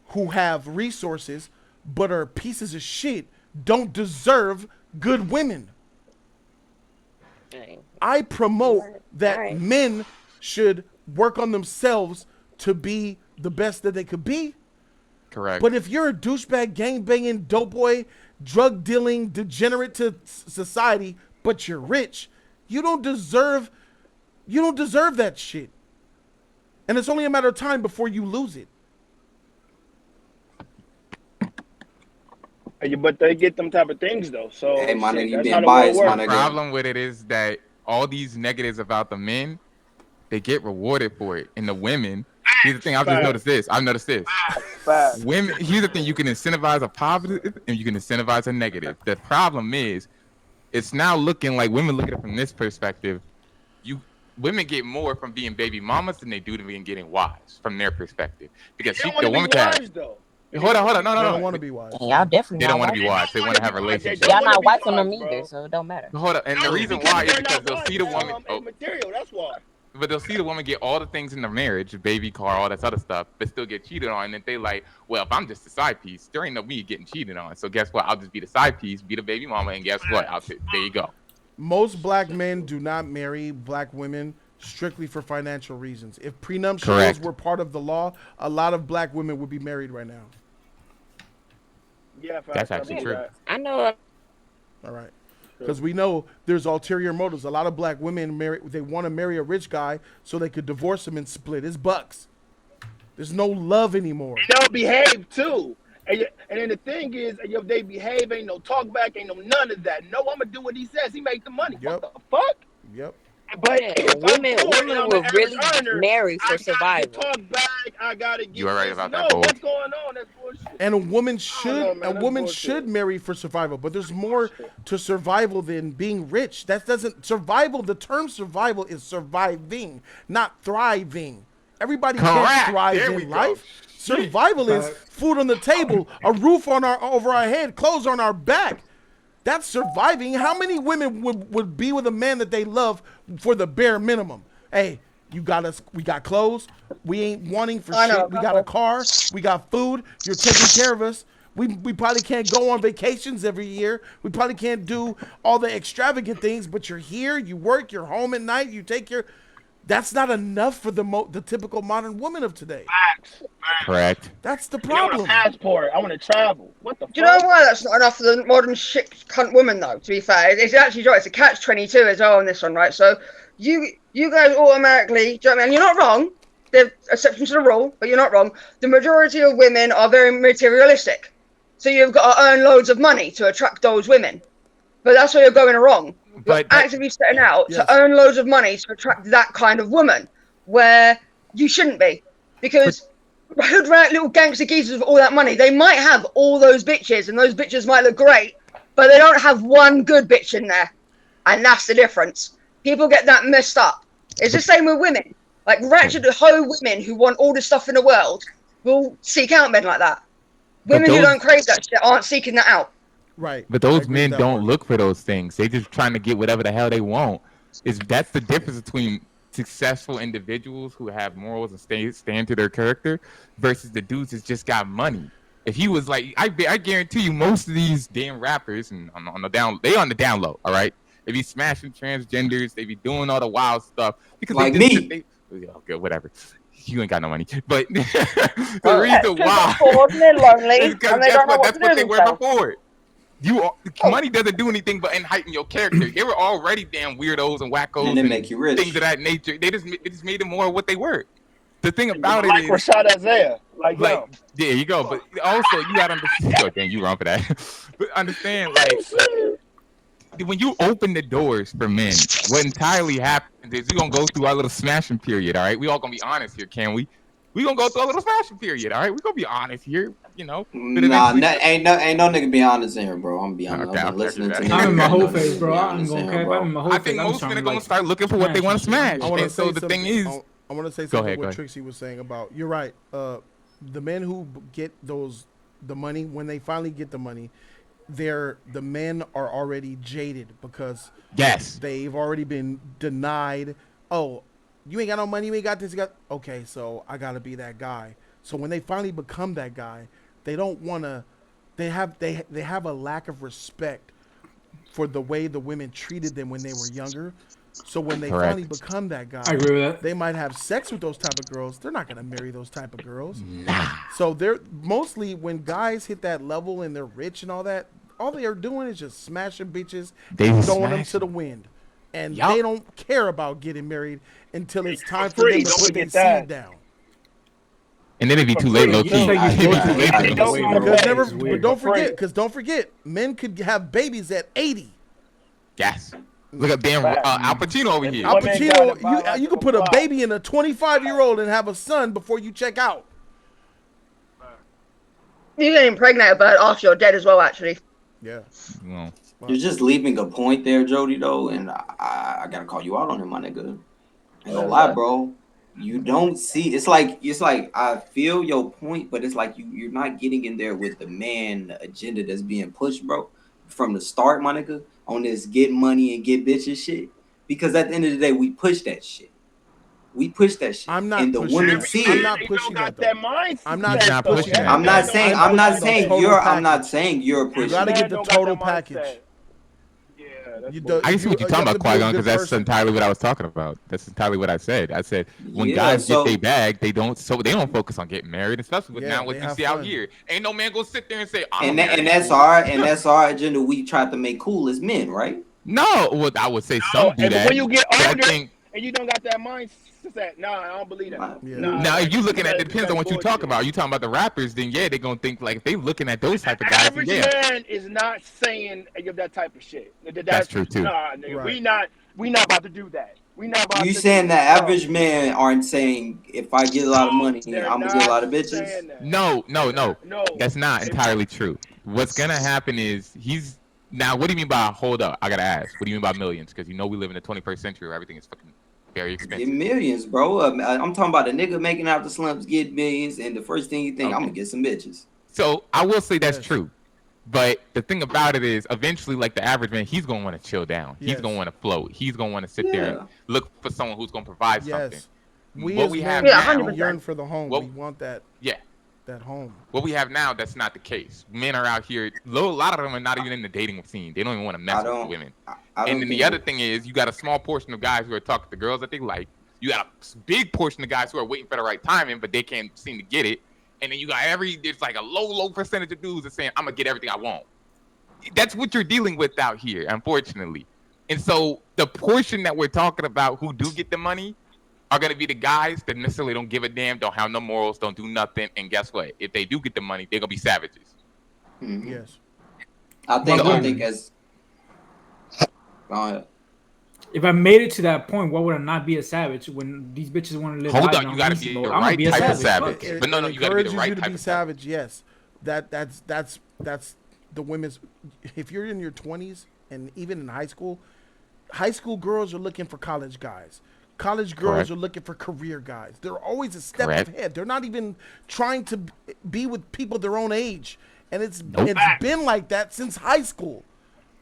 who have resources but are pieces of shit don't deserve good women. I promote that men should work on themselves to be the best that they could be. Correct. But if you're a douchebag, gang-banging, dope boy, drug-dealing, degenerate to society, but you're rich, you don't deserve that shit. And it's only a matter of time before you lose it. But they get them type of things though. So hey, my nigga, you that's being how the world biased, my works. The nigga. problem with it is that all these negatives about the men, they get rewarded for it. And the women, here's the thing, I've noticed this. Women, here's the thing, you can incentivize a positive and you can incentivize a negative. The problem is, it's now looking like women look at it from this perspective. Women get more from being baby mamas than they do to being getting wives from their perspective. Because the woman can. Hold on. No. They don't want to be wives. Y'all definitely They don't want to be wives. They want to have relationships. Y'all not wiping them either, so it don't matter. Hold on. And the reason why is because they'll see the woman. Material, that's why. But they'll see the woman get all the things in the marriage, baby, car, all that other stuff, but still get cheated on. And they like, well, if I'm just a side piece, there ain't no me getting cheated on. So guess what? I'll just be the side piece, be the baby mama, and guess what? There you go. Most black men do not marry black women strictly for financial reasons. If prenuptials were part of the law, a lot of black women would be married right now. Yeah, that's actually true. I know. All right. Because we know there's ulterior motives. A lot of black women they want to marry a rich guy so they could divorce him and split his bucks. There's no love anymore. And they'll behave too. And then the thing is, if they behave, ain't no talk back, ain't no none of that. No, I'm gonna do what he says. He make the money. Yep. What the fuck? Yep. But women will really marry for survival. Talk back. I gotta get. You are right about that. What's going on? That's bullshit. And a woman should marry for survival, but there's more to survival than being rich. That doesn't survival. The term survival is surviving, not thriving. Everybody can't thrive in life. Survival is food on the table, a roof over our head, clothes on our back. That's surviving. How many women would be with a man that they love for the bare minimum? Hey, we got clothes. We ain't wanting for shit. We got a car. We got food. You're taking care of us. We probably can't go on vacations every year. We probably can't do all the extravagant things, but you're here, you work, you're home at night, you take care. That's not enough for the typical modern woman of today. Facts. Correct. That's the problem. I want a passport. I want to travel. What the fuck? Do you know why that's not enough for the modern shit cunt woman, though, to be fair? It's actually right. It's a catch-22 as well on this one, right? So you guys automatically, do you know what I mean? And you're not wrong. There's exceptions to the rule, but you're not wrong. The majority of women are very materialistic. So you've got to earn loads of money to attract those women. But that's where you're going wrong. You're actively setting out to earn loads of money to attract that kind of woman, where you shouldn't be. Because hood rat little gangster geezers with all that money, they might have all those bitches, and those bitches might look great, but they don't have one good bitch in there. And that's the difference. People get that messed up. It's the same with women. Like ratchet hoe women who want all the stuff in the world will seek out men like that. Women who don't crave that shit aren't seeking that out. Right. But those men don't look for those things. They just trying to get whatever the hell they want. That's the difference between successful individuals who have morals and stand to their character versus the dudes that just got money. If he was like, I guarantee you, most of these damn rappers and on the down low, all right. They be smashing transgenders. They be doing all the wild stuff because like me. Okay, whatever. You ain't got no money, but the reason why is because that's what they were before. Money doesn't do anything but heighten your character. They were already damn weirdos and wackos and make you rich. Things of that nature. They just made them more of what they were. The thing about like it is, Rashad Isaiah, like there you go. But also you gotta understand. Oh, dang, you wrong for that. But understand, like when you open the doors for men, what entirely happens is we're gonna go through our little smashing period. All right, we all gonna be honest here, can we? We gonna go through a little smashing period. All right, we gonna be honest here. You know, nah, ain't no nigga be honest in here, bro. I'm gonna be honest. Okay, I'm listening to I'm in my whole face, bro. I'm gonna cap. I'm in my whole face. I think most men are gonna start looking for what they want to smash. And so the thing is, I want to say something what Trixie was saying about. You're right. The men who get the money, when they finally get the money, the men are already jaded because they've already been denied. Oh, you ain't got no money. You ain't got this. Okay, so I gotta be that guy. So when they finally become that guy, they don't want to. They have a lack of respect for the way the women treated them when they were younger. So when they finally become that guy, I agree with that. They might have sex with those type of girls. They're not gonna marry those type of girls. Nah. So they're mostly when guys hit that level and they're rich and all that. All they are doing is just smashing bitches, throwing them to the wind, and they don't care about getting married until it's time for them to put their seed down. And then it'd be too late, low key. Because don't forget, men could have babies at 80. Yes. Look at damn Al Pacino over here. Al Pacino, you could put a baby in a 25-year-old and have a son before you check out. You can impregnate a bird after you're dead as well, actually. Yeah. Well, you're just leaving a point there, Jody, though, and I gotta call you out on it, my nigga. Ain't no lie, bro. You don't see. It's like I feel your point, but it's like you're not getting in there with the man agenda that's being pushed, bro, from the start, my nigga, on this get money and get bitches shit. Because at the end of the day, we push that shit. We push that shit. I'm not and the pushing women that. see I'm it. not pushing that. I'm not pushing that. I'm not saying you're pushing. You gotta get the total package. I see what you're talking about, Qui-Gon, because that's entirely what I was talking about. That's entirely what I said. I said when guys get their bag, they don't focus on getting married, especially with now what you see out here. Ain't no man gonna sit there and say, and that's our agenda. We try to make cool as men, right? No, well, I would say some do that. When you get older and you don't got that mindset, no, I don't believe that. Now, if you looking at it depends on what you talk about. You talking about the rappers, then yeah, they're gonna think like if they looking at those type of guys. Average man is not saying that type of shit. That's true too. Nah, nigga, we not about to do that. We not about. You saying that average men aren't saying if I get a lot of money, I'm gonna get a lot of bitches? No, that's not entirely true. What's gonna happen is now. What do you mean by hold up? I gotta ask. What do you mean by millions? Because you know we live in the 21st century where everything is fucking very expensive. Get millions, bro. I'm talking about a nigga making out the slums get millions, and the first thing you think, I'm gonna get some bitches. So I will say that's true, but the thing about it is, eventually, like the average man, he's gonna want to chill down. He's gonna want to float. He's gonna want to sit there and look for someone who's gonna provide something. What we have now, we yearn for the home. We want that. Yeah. That home. What we have now, that's not the case. Men are out here. A lot of them are not even in the dating scene. They don't even want to mess with women. And then the other thing is, you got a small portion of guys who are talking to girls that they like. You got a big portion of guys who are waiting for the right timing, but they can't seem to get it. And then you got it's like a low percentage of dudes that saying, I'm gonna get everything I want. That's what you're dealing with out here, unfortunately. And so the portion that we're talking about who do get the money are going to be the guys that necessarily don't give a damn, don't have no morals, don't do nothing. And guess what? If they do get the money, they're going to be savages. Mm-hmm. Yes. I think as... If I made it to that point, why would I not be a savage when these bitches want to live? Hold on, you got to be the right type of savage. But no, you got to be the right type of savage. Yes, that's the women's. If you're in your 20s and even in high school girls are looking for college guys. College girls are looking for career guys. They're always a step ahead. They're not even trying to be with people their own age, and it's been like that since high school.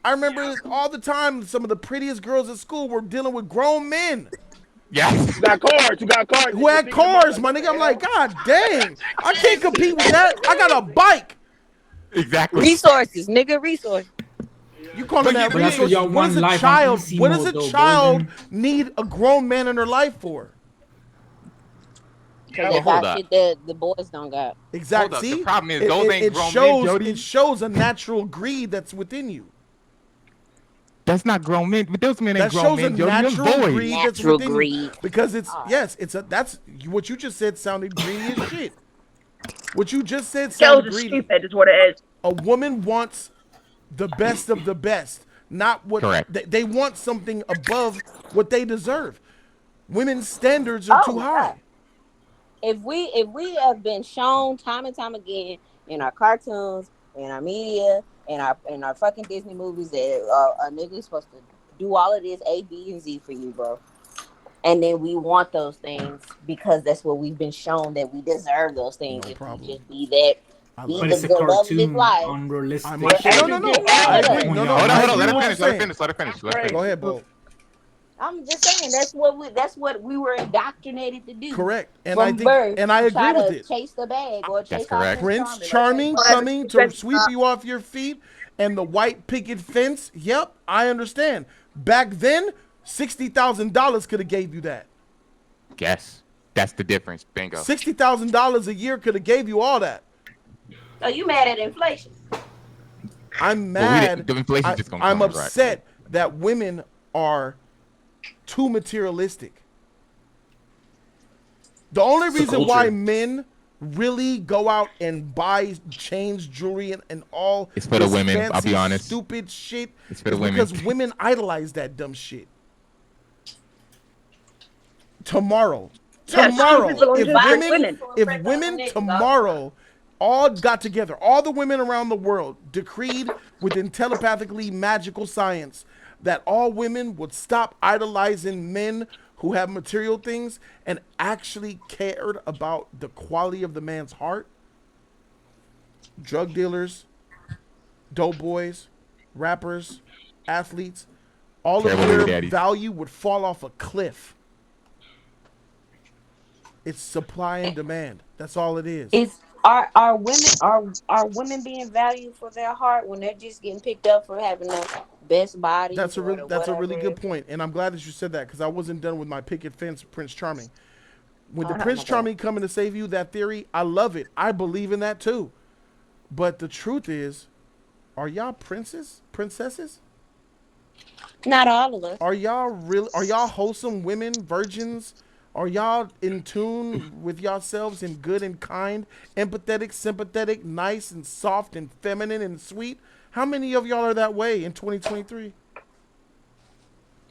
I remember all the time. Some of the prettiest girls at school were dealing with grown men. Yeah, you got cars. Who had cars, my nigga? I'm like, God dang, I can't compete with that. I got a bike. Exactly. Resources, nigga, resources. You calling that resources? What does a child? What does a child need a grown man in her life for? Because they got shit that the boys don't got. Exactly. See, the problem is those ain't grown men, Jody. It shows a natural greed that's within you. That's not grown men, but those men ain't grown men, Jody. That shows a natural greed that's within you. Because it's that's what you just said sounded greedy as shit. What you just said sounded greedy. Stupid is what it is. A woman wants the best of the best, not what they want something above what they deserve. Women's standards are too high. If we have been shown time and time again in our cartoons, in our media, in our fucking Disney movies that a nigga is supposed to do all of this A, B, and Z for you, bro. And then we want those things because that's what we've been shown that we deserve those things. No problem. Just be that. But it's a cartoon, unrealistic. No. I agree. No. Hold on. Let her finish. Go ahead, Bo. I'm just saying that's what we were indoctrinated to do. Correct. And from I think, birth, and I agree with it. Chase the bag or chase Prince Charming coming to sweep you off your feet, and the white picket fence. Yep, I understand. Back then, $60,000 could have gave you that. Yes, that's the difference. Bingo. $60,000 a year could have gave you all that. So you mad at inflation? I'm mad. The inflation's just gonna I'm upset that women are too materialistic. The only reason why men really go out and buy chains, jewelry, and all it's for the women. fancy, I'll be honest. stupid shit. It's for the women. Because women idolize that dumb shit. Tomorrow, if women tomorrow all got together, all the women around the world decreed within telepathically magical science that all women would stop idolizing men who have material things and actually cared about the quality of the man's heart, drug dealers, dope boys, rappers, athletes, all of their value would fall off a cliff. It's supply and demand. That's all it is. Are women being valued for their heart when they're just getting picked up for having the best body? That's a really good point, and I'm glad that you said that because I wasn't done with my picket fence Prince Charming. When the Prince Charming coming to save you, that theory, I love it. I believe in that too. But the truth is, are y'all princesses? Not all of us. Are y'all wholesome women, virgins? Are y'all in tune with yourselves and good and kind, empathetic, sympathetic, nice and soft and feminine and sweet? How many of y'all are that way in 2023?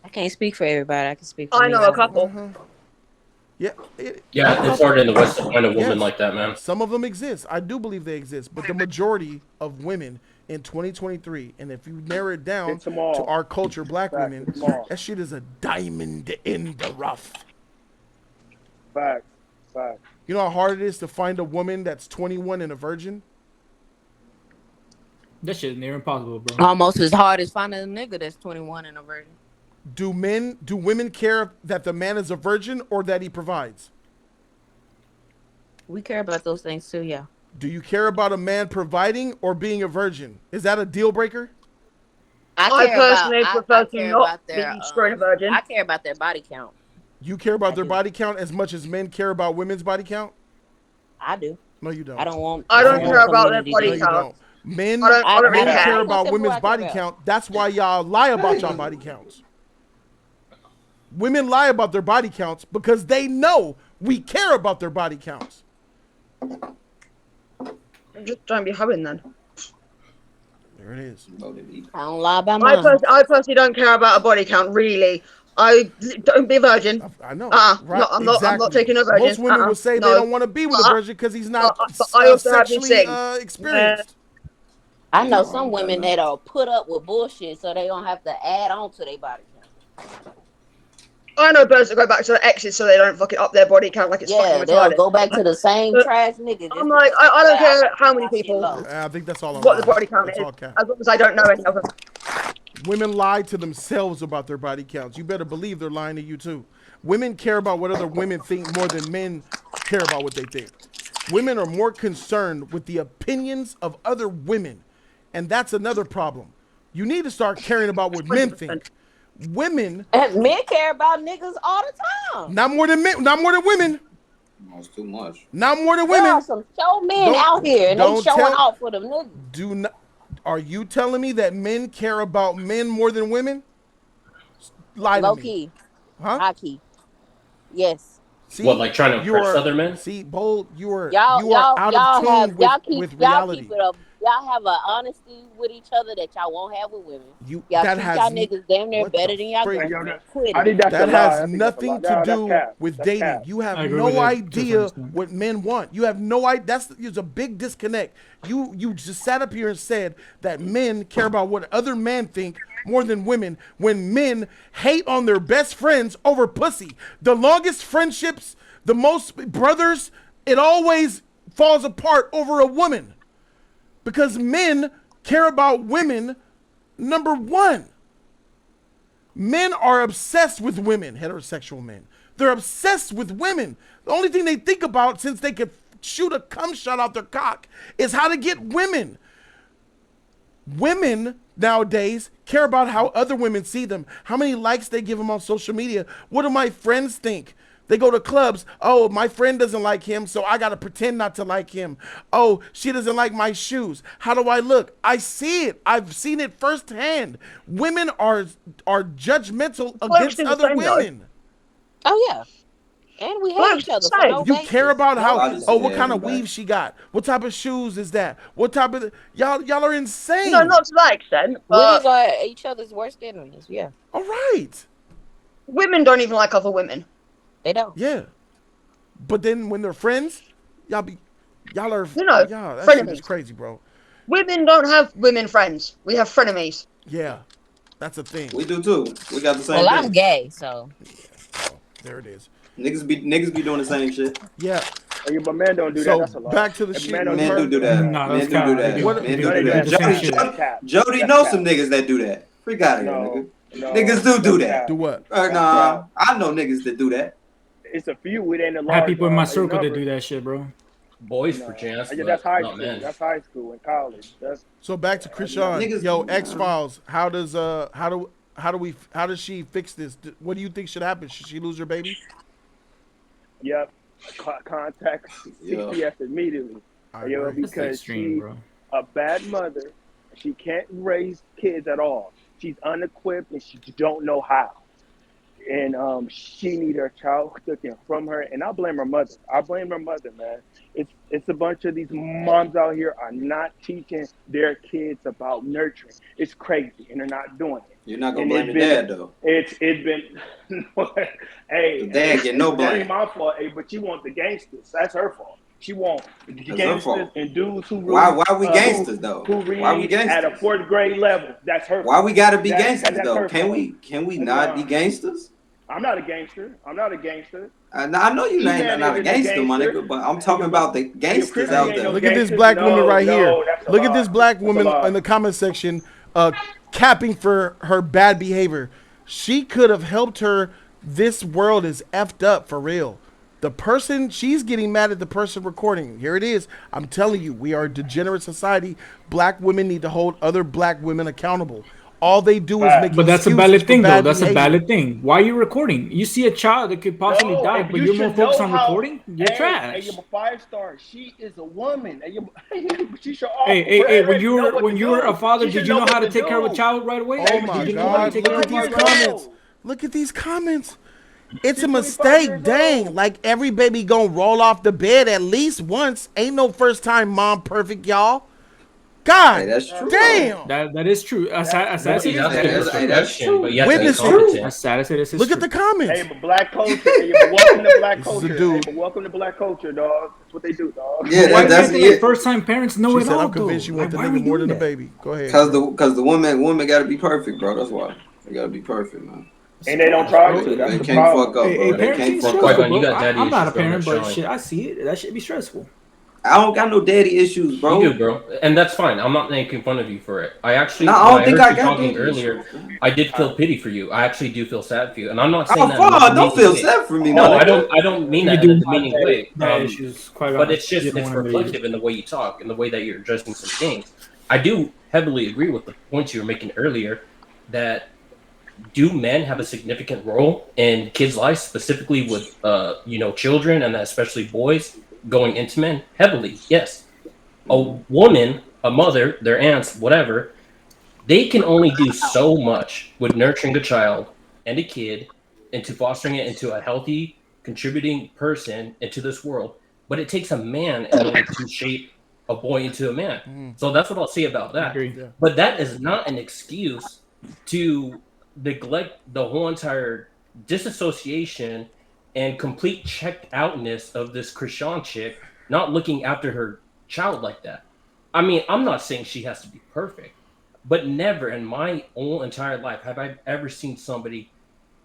I can't speak for everybody. I can speak for me. I know a couple. Yeah. It's hard in the West to find a woman like that, man. Some of them exist. I do believe they exist. But the majority of women in 2023, and if you narrow it down to our culture, black women, that shit is a diamond in the rough. Facts. You know how hard it is to find a woman that's 21 and a virgin? That shit is near impossible, bro. Almost as hard as finding a nigga that's 21 and a virgin. Do women care that the man is a virgin or that he provides? We care about those things too, yeah. Do you care about a man providing or being a virgin? Is that a deal breaker? I personally prefer to not be straight a virgin. I care about their body count. You care about their body count as much as men care about women's body count? I do. No, you don't. I don't care about their body count. Men I don't really care about women's body count. That's why y'all lie about y'all body counts. Women lie about their body counts because they know we care about their body counts. Just don't be having then. There it is. I don't lie about mine. I personally don't care about a body count, really. I don't be a virgin. I know. Right, no, I'm not taking a virgin. Most women will say they don't want to be with a virgin because he's not sexually experienced. I know some women that'll put up with bullshit so they don't have to add on to their body count. I know birds that go back to their exes so they don't fuck it up their body count like it's fucking retarded. They'll go back to the same trash nigga. I'm like, I don't care how many people. I think that's all. What the body count is, as long as I don't know any of them. Women lie to themselves about their body counts. You better believe they're lying to you too. Women care about what other women think more than men care about what they think. Women are more concerned with the opinions of other women, and that's another problem. You need to start caring about what men think. Women and men care about niggas all the time. Not more than men. Not more than women. That's too much. Not more than women. There are some show men out here, and they showing off for them niggas. Do not. Are you telling me that men care about men more than women? Lie to me. Low key. Huh? High key. Yes. See, what, like trying to impress other men? See, Bold, you are y'all out of tune with reality. Keep it up. Y'all have an honesty with each other that y'all won't have with women. Y'all treat y'all niggas damn near better than y'all girls. That has nothing to do with dating. You have no idea what men want. You have no idea. There's a big disconnect. You just sat up here and said that men care about what other men think more than women, when men hate on their best friends over pussy. The longest friendships, the most brothers, it always falls apart over a woman. Because men care about women, number one. Men are obsessed with women, heterosexual men. They're obsessed with women. The only thing they think about, since they could shoot a cum shot out their cock, is how to get women. Women nowadays care about how other women see them, how many likes they give them on social media. What do my friends think? They go to clubs. Oh, my friend doesn't like him, so I got to pretend not to like him. Oh, she doesn't like my shoes. How do I look? I see it. I've seen it firsthand. Women are judgmental against other women. Oh, yeah. And we hate each other for no You basis. care about how what kind of everybody. weave she got? What type of shoes is that? What type of y'all are insane. No, not to that extent. Women are each other's worst enemies. Yeah. All right. Women don't even like other women. They don't. Yeah. But then when they're friends, y'all are that shit is crazy, bro. Women don't have women friends. We have frenemies. Yeah. That's a thing. We do too. We got the same Well, thing. I'm gay, so. There it is. Niggas be doing the same shit. Yeah. But men don't do that. That's a lot. Back to the shit. Men do that. No, Men do that. Men do that. Jody knows some niggas that do that. Freak out of here, nigga. Niggas do that. Do what? Nah, I know niggas that do that. It's a few. It ain't a lot. I have people in my circle that do that shit, bro. Boys for chance. That's high not school. men. That's high school and college. So back to Chrisean. Yo, X-Files. How does she fix this? What do you think should happen? Should she lose her baby? Yep. Contact CPS immediately. Because she's a bad mother. She can't raise kids at all. She's unequipped and she don't know how. And she need her child taken from her. And I blame her mother. Man. It's a bunch of these moms out here are not teaching their kids about nurturing. It's crazy, and they're not doing it. You're not gonna blame the dad though. It's been hey, the dad get no blame. That ain't my fault. Hey, but you want the gangsters. That's her fault. She want the gangsters and dudes who why we gangsters though? Why we gangsters at a 4th grade level? That's her fault. Why we gotta be gangsters though? Can we not be gangsters? I'm not a gangster. I know you're not a gangster, my nigga, but I'm talking about the gangsters out there. Look at this black woman right here. Look at this black woman in the comment section capping for her bad behavior. She could have helped her. This world is effed up for real. The person, she's getting mad at the person recording. Here it is. I'm telling you, we are a degenerate society. Black women need to hold other black women accountable. All they do is make. But that's a valid thing, though. That's a valid thing. Why are you recording? You see a child that could possibly die, but you're more focused on recording. You're trash. Hey, you're a 5-star. She is a woman. She should. Hey, when you were a father, did you know how to take care of a child right away? Oh my God! Look at these comments. Look at these comments. It's a mistake, dang. Like every baby gonna roll off the bed at least once. Ain't no first time mom perfect, y'all. God, that's true. Damn. That is true. That's true. Witness true. Look at the comments. Hey, but black culture. Hey, welcome to black culture. Hey, welcome to black culture, dog. That's what they do, dog. Yeah, that's it. First time parents know it all. I'm convinced you want the nigga more than the baby. Go ahead. Because the woman got to be perfect, bro. That's why they got to be perfect, man. And they don't try to. They can't fuck up, bro. They can't fuck up. I'm not a parent, but shit, I see it. That should be stressful. I don't got no daddy issues, bro. You do, bro, and that's fine. I'm not making fun of you for it. I actually, I don't think I got talking earlier. I did feel pity for you. I actually do feel sad for you, and I'm not saying that. Don't feel sad for me. No, I don't mean that in a demeaning way. But it's reflective in the way you talk, in the way that you're addressing some things. I do heavily agree with the points you were making earlier. That do men have a significant role in kids' lives, specifically with children and especially boys? Going into men heavily, yes. A woman, a mother, their aunts, whatever, they can only do so much with nurturing a child and a kid into fostering it into a healthy, contributing person into this world. But it takes a man in order to shape a boy into a man. So that's what I'll say about that. But that is not an excuse to neglect the whole entire disassociation and complete checked outness of this Chrisean chick not looking after her child like that. I mean, I'm not saying she has to be perfect, but never in my whole entire life have I ever seen somebody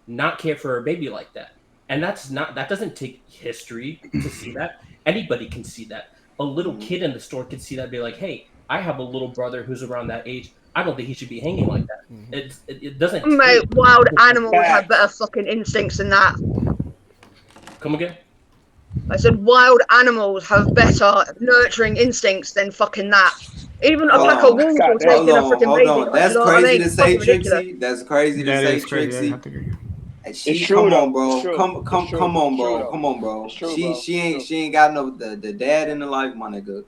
not care for a baby like that. And that doesn't take history to see that. Anybody can see that. A little kid in the store can see that and be like, hey, I have a little brother who's around that age. I don't think he should be hanging like that. It doesn't. Mate, wild animals have better fucking instincts than that. Come again? I said wild animals have better nurturing instincts than fucking that. Even a wolf will take in a freaking baby. Hold on. That's crazy to say, Trixie. That's crazy to say, Trixie. Come on, bro. Come on, bro. She ain't got no the dad in the life, my nigga.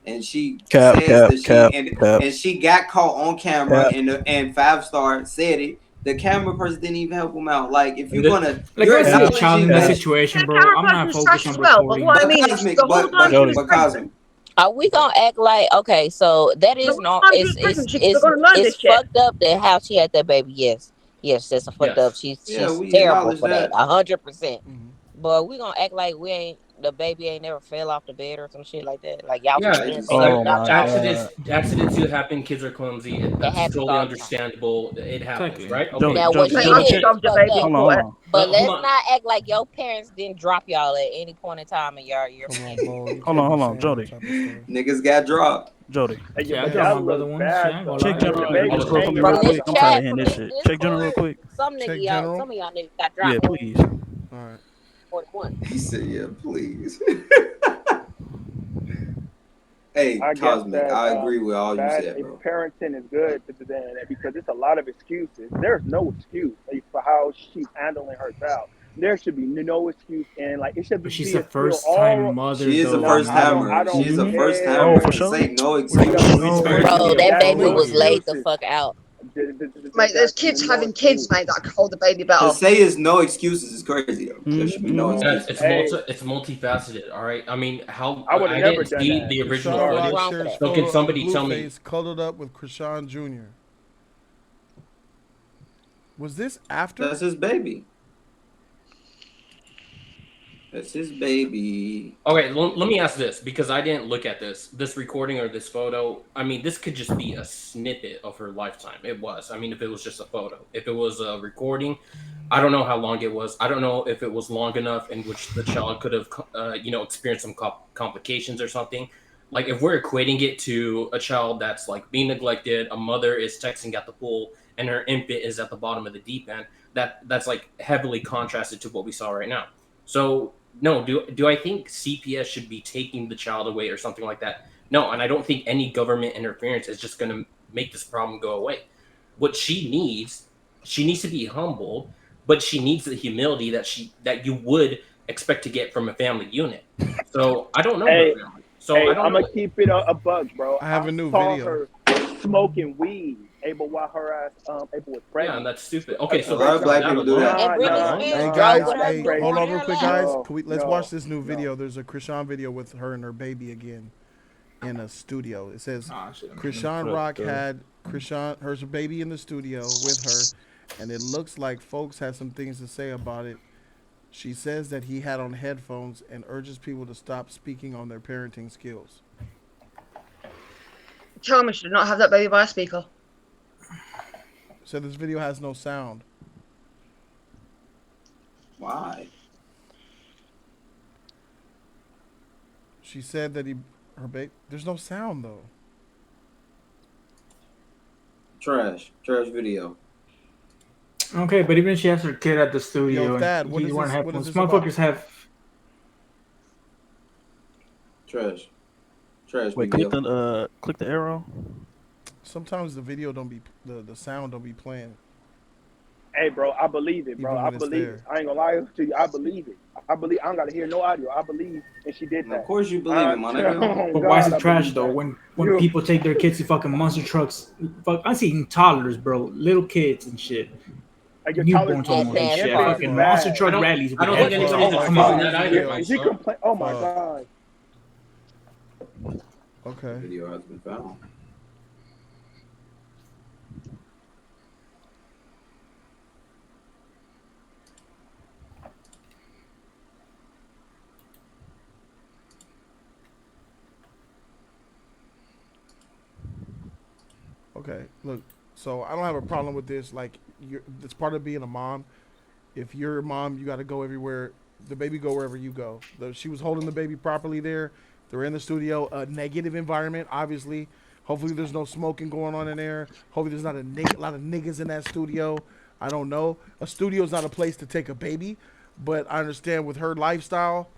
And she says that she got caught on camera and 5-star said it. The camera person didn't even help him out. Like, if you're gonna, like, you're I see a child in that acknowledging situation, bro. I'm not focused on well, but recording. what I mean is the whole time she was pregnant. Are we gonna act like okay? So that is no. It's fucked up that how she had that baby. Yes, that's a fucked up. She's terrible for that. 100%. But we gonna act like we ain't the baby ain't never fell off the bed or some shit like that. Like y'all. Accidents do happen. Kids are clumsy. That's totally understandable. It happens, right? Okay. Now what she did is fucked up. But let's not act like your parents didn't drop y'all at any point in time in your Hold on, Jody. Niggas got dropped. Jody. Yeah, I dropped my brother one. Check general real quick. I'm tired of hearing this shit. Check general real quick. Some of y'all niggas got dropped. Yeah, please. All right. 41. He said, "Yeah, please." Hey, I Cosmic, I agree with all you said, bro. Parenting is good because it's a lot of excuses. There's no excuse for how she's handling her child. There should be no excuse, and like it should be. But she's a first-time mother. She is a first-timer. She's a first-timer. Oh, for sure. Say no excuse. Bro, that baby was laid the fuck out. Mate, there's kids having kids, mate, that hold the baby better. To say it's no excuses is crazy, though. There should be no excuses. It's multifaceted, all right? I mean, how I would have never didn't done see that. the original Chrisean footage. Rock So can somebody tell me? Blueface cuddled up with Chrisean Jr. Was this after? That's his baby. That's his baby. Okay, let me ask this, because I didn't look at this recording or this photo. I mean, this could just be a snippet of her lifetime. It was. I mean, if it was just a photo. If it was a recording, I don't know how long it was. I don't know if it was long enough in which the child could have, experienced some complications or something. Like, if we're equating it to a child that's, like, being neglected, a mother is texting at the pool, and her infant is at the bottom of the deep end, that's, like, heavily contrasted to what we saw right now. So... no, do I think CPS should be taking the child away or something like that? No, and I don't think any government interference is just going to make this problem go away. What she needs to be humble, but she needs the humility that you would expect to get from a family unit. So I don't know. I'm gonna keep it a bug, bro. I have a new saw video. Her smoking weed. But while her ass was pregnant. Yeah, and that's stupid. Okay, so a lot of black people do that. Hey guys, hold on real quick, guys. Let's watch this new video. There's a Chrisean video with her and her baby again in a studio. It says Chrisean Rock had her baby in the studio with her, and it looks like folks had some things to say about it. She says that he had on headphones and urges people to stop speaking on their parenting skills. Tell me she did not have that baby by a speaker. So this video has no sound. Why? She said that her baby. There's no sound though. Trash video. Okay, but even if she has her kid at the studio, Yo, Thad, what is this motherfuckers have. Trash. Wait, video. click the arrow. Sometimes the video don't be the sound don't be playing. Hey, bro, I believe it, bro. I believe it. I ain't gonna lie to you. I believe it. I don't gotta hear no audio. I believe, and she did that. Of course you believe it, my nigga. But why is it trash though? When people take their kids to fucking monster trucks, I'm seeing toddlers, bro, little kids and shit. Like newborns almost and shit. Fucking monster truck rallies. I don't think anybody's come out that either. Is he complain? Oh my god. Okay. Video has been found. Okay, look. So I don't have a problem with this. Like, it's part of being a mom. If you're a mom, you got to go everywhere. The baby go wherever you go. She was holding the baby properly there. They're in the studio. A negative environment, obviously. Hopefully there's no smoking going on in there. Hopefully there's not a lot of niggas in that studio. I don't know. A studio is not a place to take a baby, but I understand with her lifestyle,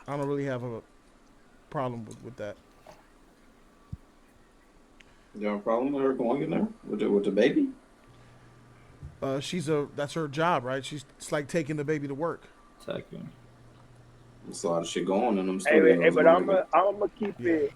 I don't really have a problem with that. You have a problem with her going in there with the baby? That's her job, right? It's like taking the baby to work. Exactly. There's a lot of shit going on in them studios. Hey, but I'm gonna keep it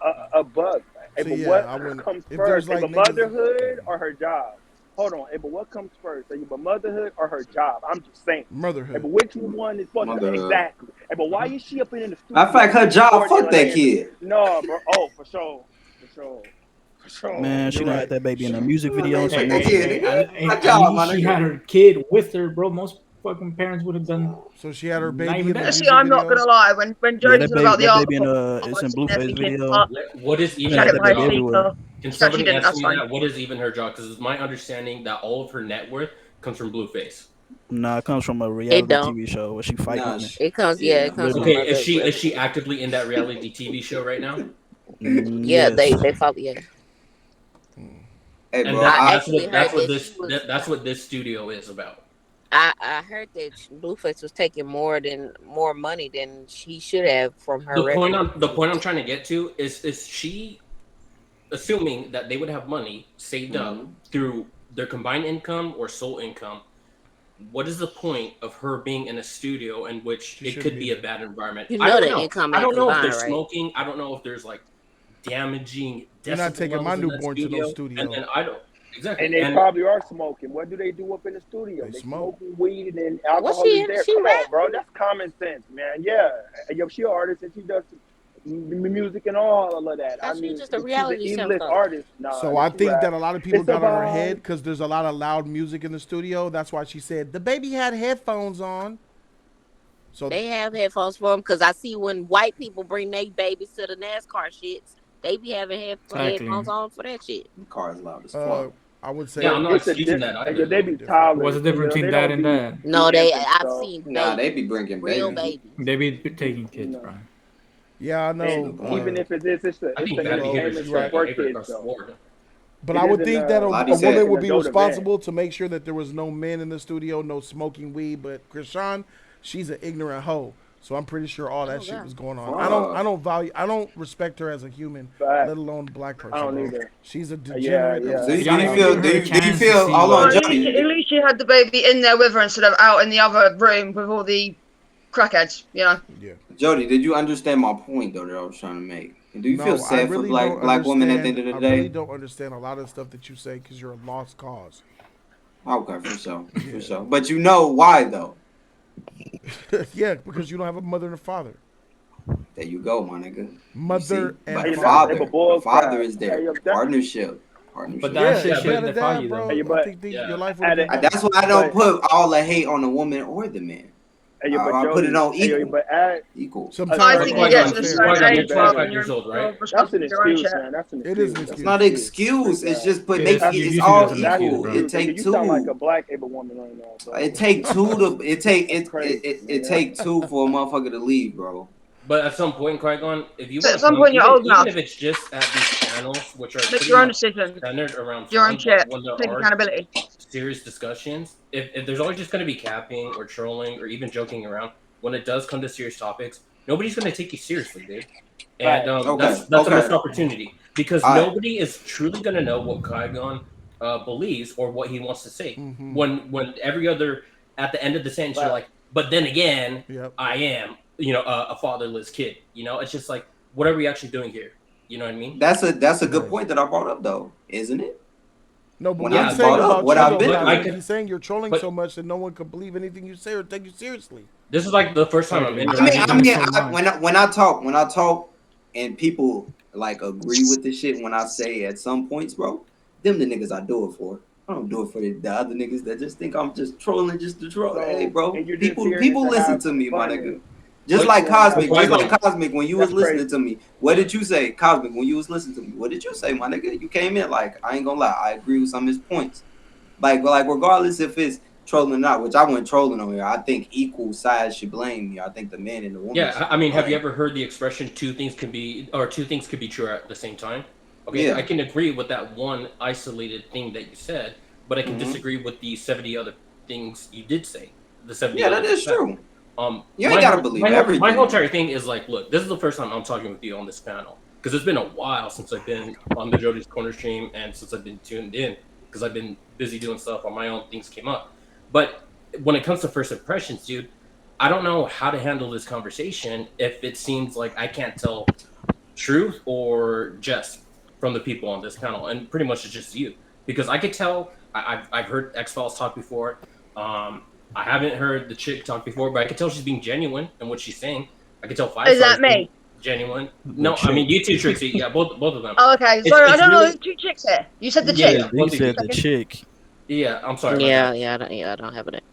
a buck. Hey, but what comes first? Like, the motherhood or her job? hold on. Hey, but what comes first? But motherhood or her job? I'm just saying. Motherhood. Hey, but which one is supposed to exactly? Hey, but why is she up in the studio? Matter of fact, her job. Fuck that kid. No, bro. Oh, for sure. Man, she done had that baby in a music video and some more She had her kid with her, bro. Most fucking parents would have done. So she had her baby in the See, I'm not gonna lie. When Jody's about the baby in it's in Blueface video. What is even her job? Can somebody answer me that? What is even her job? Because it's my understanding that all of her net worth comes from Blueface. Nah, it comes from a reality TV show where she fighting. It comes, it comes. Okay, is she actively in that reality TV show right now? Yeah, they follow. Yeah. Hey, and bro, that's what this studio is about. I heard that Blueface was taking more money than he should have from her. The point I'm trying to get to is she assuming that they would have money saved up through their combined income or sole income. What is the point of her being in a studio in which it could be a bad environment? I don't know if they're smoking. I don't know if there's like damaging. You're not taking my newborn to no studio. And I don't. Exactly. And they probably are smoking. What do they do up in the studio? They smoking weed and then alcohol is there. Come on, bro. That's common sense, man. Yeah. Yo, she an artist and she does music and all of that. I mean, just a reality show. Artist. Nah, so I think that a lot of people got on her head because there's a lot of loud music in the studio. That's why she said the baby had headphones on. So they have headphones for them because I see when white people bring their babies to the NASCAR shits, they be having headphones on for that shit. The car is loud as fuck. I would say. Yeah, I'm not excusing that either. They be tired. What's the difference between that and that? No, I've seen. They be bringing real babies. They be taking kids, bro. Yeah, I know. Even if it's for kids. But I would think that a woman would be responsible to make sure that there was no men in the studio, no smoking weed. But Chrisean, she's an ignorant hoe. So I'm pretty sure all that shit was going on. I don't respect her as a human, let alone a black person. I don't either. She's a degenerate. Do you feel all on Jody? At least she had the baby in there with her instead of out in the other room with all the crackheads, you know? Yeah. Jody, did you understand my point though that I was trying to make? And do you feel sad for black women at the end of the day? I really don't understand a lot of stuff that you say because you're a lost cause. Okay, for sure. But you know why though? Yeah, because you don't have a mother and a father. There you go, my nigga. Mother and father is there. Partnership. But that shit shouldn't define you though. Your life would be that's why I don't put all the hate on the woman or the man. I put it on equal. Sometimes I think you get to the certain age. 25 years old, right? That's an excuse, man. That's an excuse. It is an excuse. It's not an excuse. It's just it's all equal. It take two. You sound like a black able woman right now. Bro. It take two to it take two for a motherfucker to leave, bro. But at some point, Qui-Gon, if you at some point you're old enough. even if it's just at these channels, which are make your own decision, centered around your own shit, when there take are accountability. serious discussions, if there's always just going to be capping or trolling or even joking around, when it does come to serious topics, nobody's going to take you seriously, dude. And that's a missed opportunity because nobody is truly going to know what Qui-Gon believes or what he wants to say. Mm-hmm. When every other at the end of the sentence, you're like, but then again, I am. A fatherless kid. It's just like, what are we actually doing here? You know what I mean? That's a good point that I brought up, though, isn't it? No, but he's saying you're trolling so much that no one can believe anything you say or take you seriously. This is like the first time I'm in. When I talk, and people like agree with the shit when I say at some points, bro, them the niggas I do it for. I don't do it for the other niggas that just think I'm just trolling just to troll. Hey, bro, people listen to me, my nigga. Just like Cosmic, when you was listening to me, what did you say? Cosmic, when you was listening to me, what did you say, my nigga? You came in like, I ain't gonna lie, I agree with some of his points. Like regardless if it's trolling or not, which I wasn't trolling on here, I think equal sides should blame me. I think the man and the woman. Yeah, I mean, have you ever heard the expression two things could be true at the same time? Okay, I can agree with that one isolated thing that you said, but I can disagree with the 70 other things you did say. The 70 that is true. You ain't gotta believe everything. My whole entire thing is like, look, this is the first time I'm talking with you on this panel because it's been a while since I've been on the Jody's Corner stream and since I've been tuned in because I've been busy doing stuff on my own. Things came up, but when it comes to first impressions, dude, I don't know how to handle this conversation if it seems like I can't tell truth or jest from the people on this panel, and pretty much it's just you because I I've heard X-Files talk before. I haven't heard the chick talk before, but I can tell she's being genuine in what she's saying. I can tell Five Is that me? Genuine. No, I mean you two, Trixie. Yeah, both of them. Oh, okay. Sorry, I don't know who two chicks here. You said the chick. You said the chick. Yeah, I'm sorry. Yeah, I don't have it.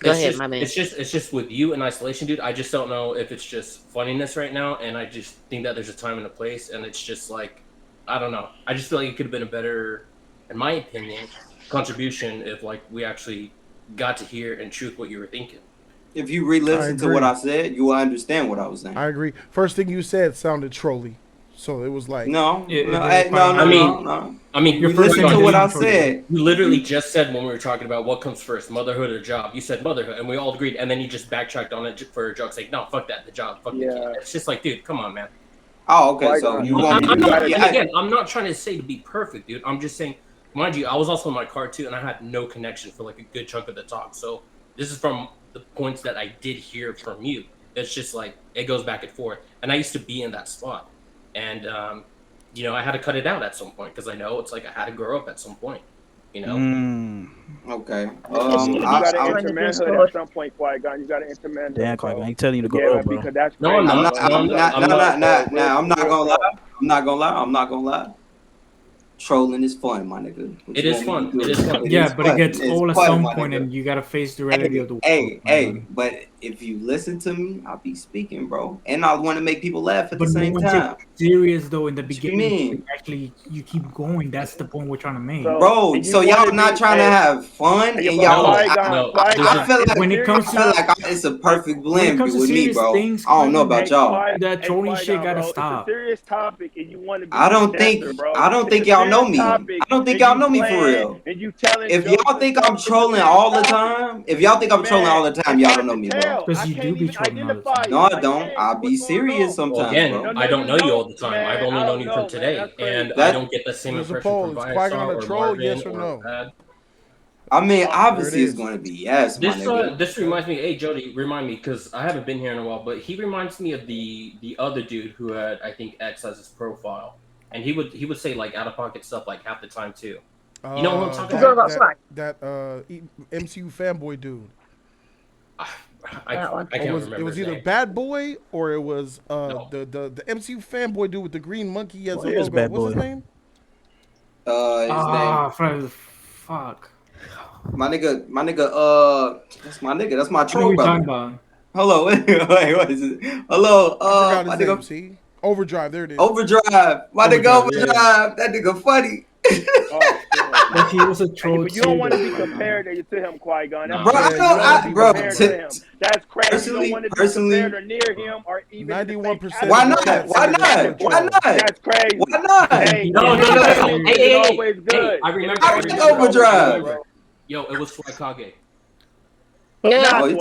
Go ahead, my man. It's just with you in isolation, dude. I just don't know if it's just funniness right now, and I just think that there's a time and a place, and it's just like, I don't know. I just feel like it could have been a better, in my opinion, contribution if like we actually got to hear in truth what you were thinking. If you re-listen to what I said, you will understand what I was saying. I agree. First thing you said sounded trolly, so it was like I mean, you listen to what I said. You literally just said when we were talking about what comes first, motherhood or job. You said motherhood, and we all agreed, and then you just backtracked on it for a joke, saying, "No, fuck that, the job, fuck the kid." It's just like, dude, come on, man. Oh, okay. So you want me to? Again, I'm not trying to say to be perfect, dude. I'm just saying, mind you, I was also in my car too, and I had no connection for like a good chunk of the talk. So this is from the points that I did hear from you. It's just like it goes back and forth, and I used to be in that spot, and you know, I had to cut it out at some point because I know it's like I had to grow up at some point, you know. Okay. You got to enter manhood at some point, Qui-Gon. You got to enter manhood. Damn, Qui-Gon, I ain't telling you to go, bro. Because that's no, I'm not gonna lie. Trolling is fun, my nigga. It is fun. It is fun. Yeah, but it gets old at some point, and you gotta face the reality of the world. Hey, but if you listen to me, I'll be speaking, bro, and I want to make people laugh at the same time. Serious though, in the beginning, actually, you keep going. That's the point we're trying to make, bro. So y'all not trying to have fun, and y'all. I feel like when it comes to it's a perfect blend with me, bro. I don't know about y'all. That trolling shit gotta stop. It's a serious topic, and you want to. I don't think y'all know me. I don't think y'all know me for real. If y'all think I'm trolling all the time, y'all don't know me, bro. Because you do be trolling all the time. No, I don't. I'll be serious sometimes. Well, again, bro. I don't know you all the time. I've only known you from today, and I don't get the same impression from Viacom or Marvin yes or no? Pad. I mean, obviously it's going to be yes. This reminds me. Hey, Jody, remind me because I haven't been here in a while, but he reminds me of the other dude who had, I think, X as his profile. And he would say like out of pocket stuff like half the time too. You know what I'm talking about? That MCU fanboy dude. I can't remember. It was either Bad Boy or it was the MCU fanboy dude with the green monkey as a logo. What's his name? Fuck. My nigga. That's my nigga. That's my troll brother. Hello. Wait, what is it? Hello. My nigga. See? Overdrive. There it is. Overdrive. My nigga Overdrive. That nigga funny. But he was a troll. But you don't want to be compared to him, Qui-Gon. Bro, that's crazy. You don't want to be compared or near him or even 91%. Why not? That's crazy. Why not? Hey, no. Always good. I remember Overdrive. Yo, it was Fly Kage. Yeah.